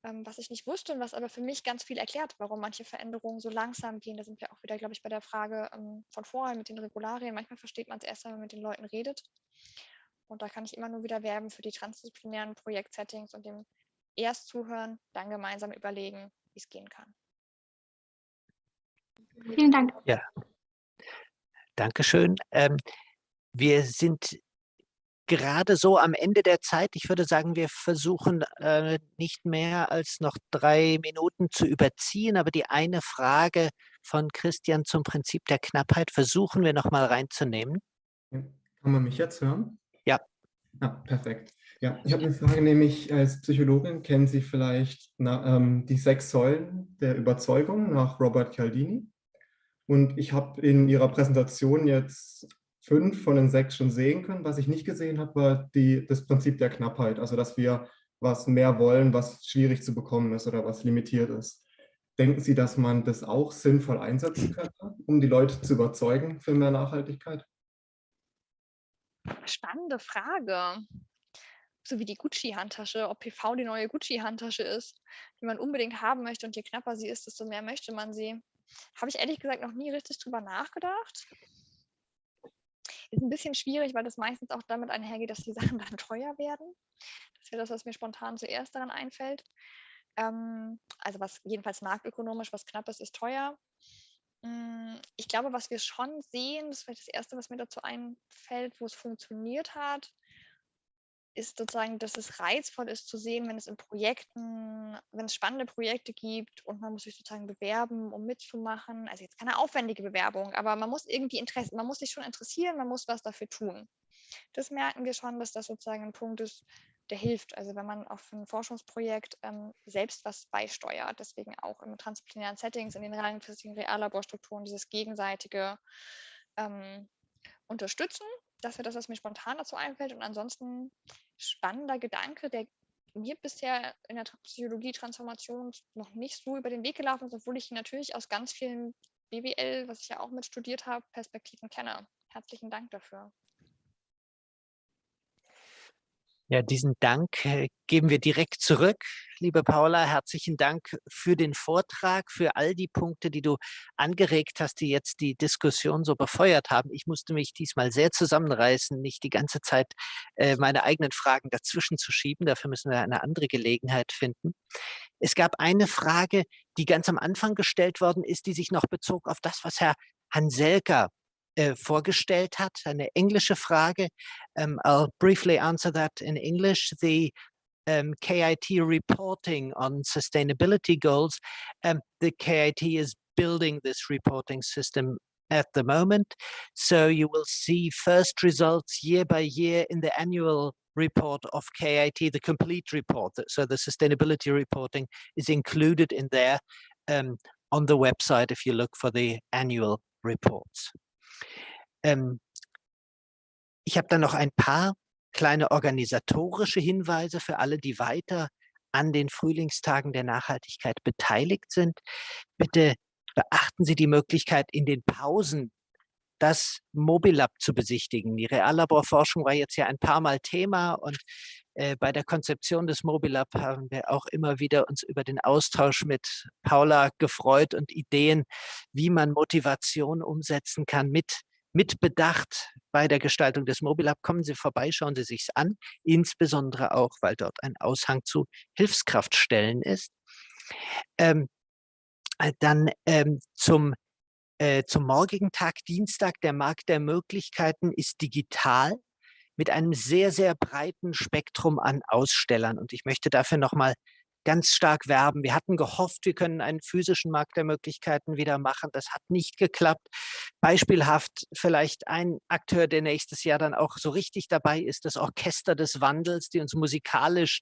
was ich nicht wusste und was aber für mich ganz viel erklärt, warum manche Veränderungen so langsam gehen. Da sind wir auch wieder, glaube ich, bei der Frage von vorher mit den Regularien. Manchmal versteht man es erst, wenn man mit den Leuten redet. Und da kann ich immer nur wieder werben für die transdisziplinären Projektsettings und dem erst zuhören, dann gemeinsam überlegen, wie es gehen kann. Vielen Dank. Ja, Dankeschön. Wir sind gerade so am Ende der Zeit. Ich würde sagen, wir versuchen nicht mehr als noch 3 Minuten zu überziehen, aber die eine Frage von Christian zum Prinzip der Knappheit versuchen wir noch mal reinzunehmen. Ja. Kann man mich jetzt hören? Ja. Ah, perfekt. Ja, ich habe eine Frage, nämlich als Psychologin kennen Sie vielleicht die 6 Säulen der Überzeugung nach Robert Cialdini. Und ich habe in Ihrer Präsentation jetzt 5 von den 6 schon sehen können. Was ich nicht gesehen habe, war das Prinzip der Knappheit. Also, dass wir was mehr wollen, was schwierig zu bekommen ist oder was limitiert ist. Denken Sie, dass man das auch sinnvoll einsetzen könnte, um die Leute zu überzeugen für mehr Nachhaltigkeit? Spannende Frage. So wie die Gucci-Handtasche, ob PV die neue Gucci-Handtasche ist, die man unbedingt haben möchte und je knapper sie ist, desto mehr möchte man sie. Habe ich ehrlich gesagt noch nie richtig drüber nachgedacht. Ist ein bisschen schwierig, weil das meistens auch damit einhergeht, dass die Sachen dann teuer werden. Das wäre das, was mir spontan zuerst daran einfällt. Also was jedenfalls marktökonomisch, was knapp ist, ist teuer. Ich glaube, was wir schon sehen, das ist vielleicht das Erste, was mir dazu einfällt, wo es funktioniert hat, ist sozusagen, dass es reizvoll ist zu sehen, wenn es in Projekten, wenn es spannende Projekte gibt und man muss sich sozusagen bewerben, um mitzumachen. Also jetzt keine aufwendige Bewerbung, aber man muss irgendwie man muss sich schon interessieren, man muss was dafür tun. Das merken wir schon, dass das sozusagen ein Punkt ist, der hilft. Also wenn man auf ein Forschungsprojekt selbst was beisteuert, deswegen auch in transdisziplinären Settings, in den langfristigen Reallaborstrukturen, dieses gegenseitige Unterstützen. Das wäre das, was mir spontan dazu einfällt. Und ansonsten spannender Gedanke, der mir bisher in der Psychologie-Transformation noch nicht so über den Weg gelaufen ist, obwohl ich ihn natürlich aus ganz vielen BWL, was ich ja auch mit studiert habe, Perspektiven kenne. Herzlichen Dank dafür. Ja, diesen Dank geben wir direkt zurück. Liebe Paula, herzlichen Dank für den Vortrag, für all die Punkte, die du angeregt hast, die jetzt die Diskussion so befeuert haben. Ich musste mich diesmal sehr zusammenreißen, nicht die ganze Zeit meine eigenen Fragen dazwischen zu schieben. Dafür müssen wir eine andere Gelegenheit finden. Es gab eine Frage, die ganz am Anfang gestellt worden ist, die sich noch bezog auf das, was Herr Hanselka vorgestellt hat, eine englische Frage. I'll briefly answer that in English. The KIT reporting on sustainability goals, the KIT is building this reporting system at the moment. So you will see first results year by year in the annual report of KIT, the complete report. So the sustainability reporting is included in there on the website if you look for the annual reports. Ich habe dann noch ein paar kleine organisatorische Hinweise für alle, die weiter an den Frühlingstagen der Nachhaltigkeit beteiligt sind. Bitte beachten Sie die Möglichkeit, in den Pausen das Mobilab zu besichtigen. Die Reallaborforschung war jetzt ja ein paar Mal Thema und bei der Konzeption des Mobilab haben wir auch immer wieder uns über den Austausch mit Paula gefreut und Ideen, wie man Motivation umsetzen kann mit Bedacht bei der Gestaltung des Mobilab. Kommen Sie vorbei, schauen Sie sich's an, insbesondere auch, weil dort ein Aushang zu Hilfskraftstellen ist. Dann zum morgigen Tag, Dienstag, der Markt der Möglichkeiten ist digital mit einem sehr, sehr breiten Spektrum an Ausstellern. Und ich möchte dafür nochmal ganz stark werben. Wir hatten gehofft, wir können einen physischen Markt der Möglichkeiten wieder machen. Das hat nicht geklappt. Beispielhaft vielleicht ein Akteur, der nächstes Jahr dann auch so richtig dabei ist, das Orchester des Wandels, die uns musikalisch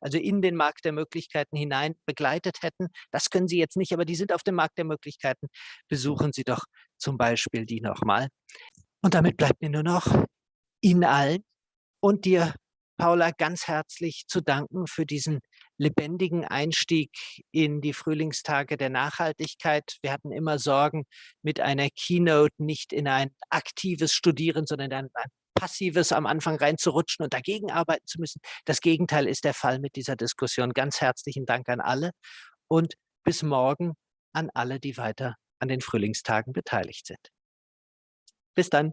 also in den Markt der Möglichkeiten hinein begleitet hätten. Das können Sie jetzt nicht, aber die sind auf dem Markt der Möglichkeiten. Besuchen Sie doch zum Beispiel die nochmal. Und damit bleibt mir nur noch Ihnen allen und dir, Paula, ganz herzlich zu danken für diesen lebendigen Einstieg in die Frühlingstage der Nachhaltigkeit. Wir hatten immer Sorgen, mit einer Keynote nicht in ein aktives Studieren, sondern in ein passives am Anfang reinzurutschen und dagegen arbeiten zu müssen. Das Gegenteil ist der Fall mit dieser Diskussion. Ganz herzlichen Dank an alle und bis morgen an alle, die weiter an den Frühlingstagen beteiligt sind. Bis dann.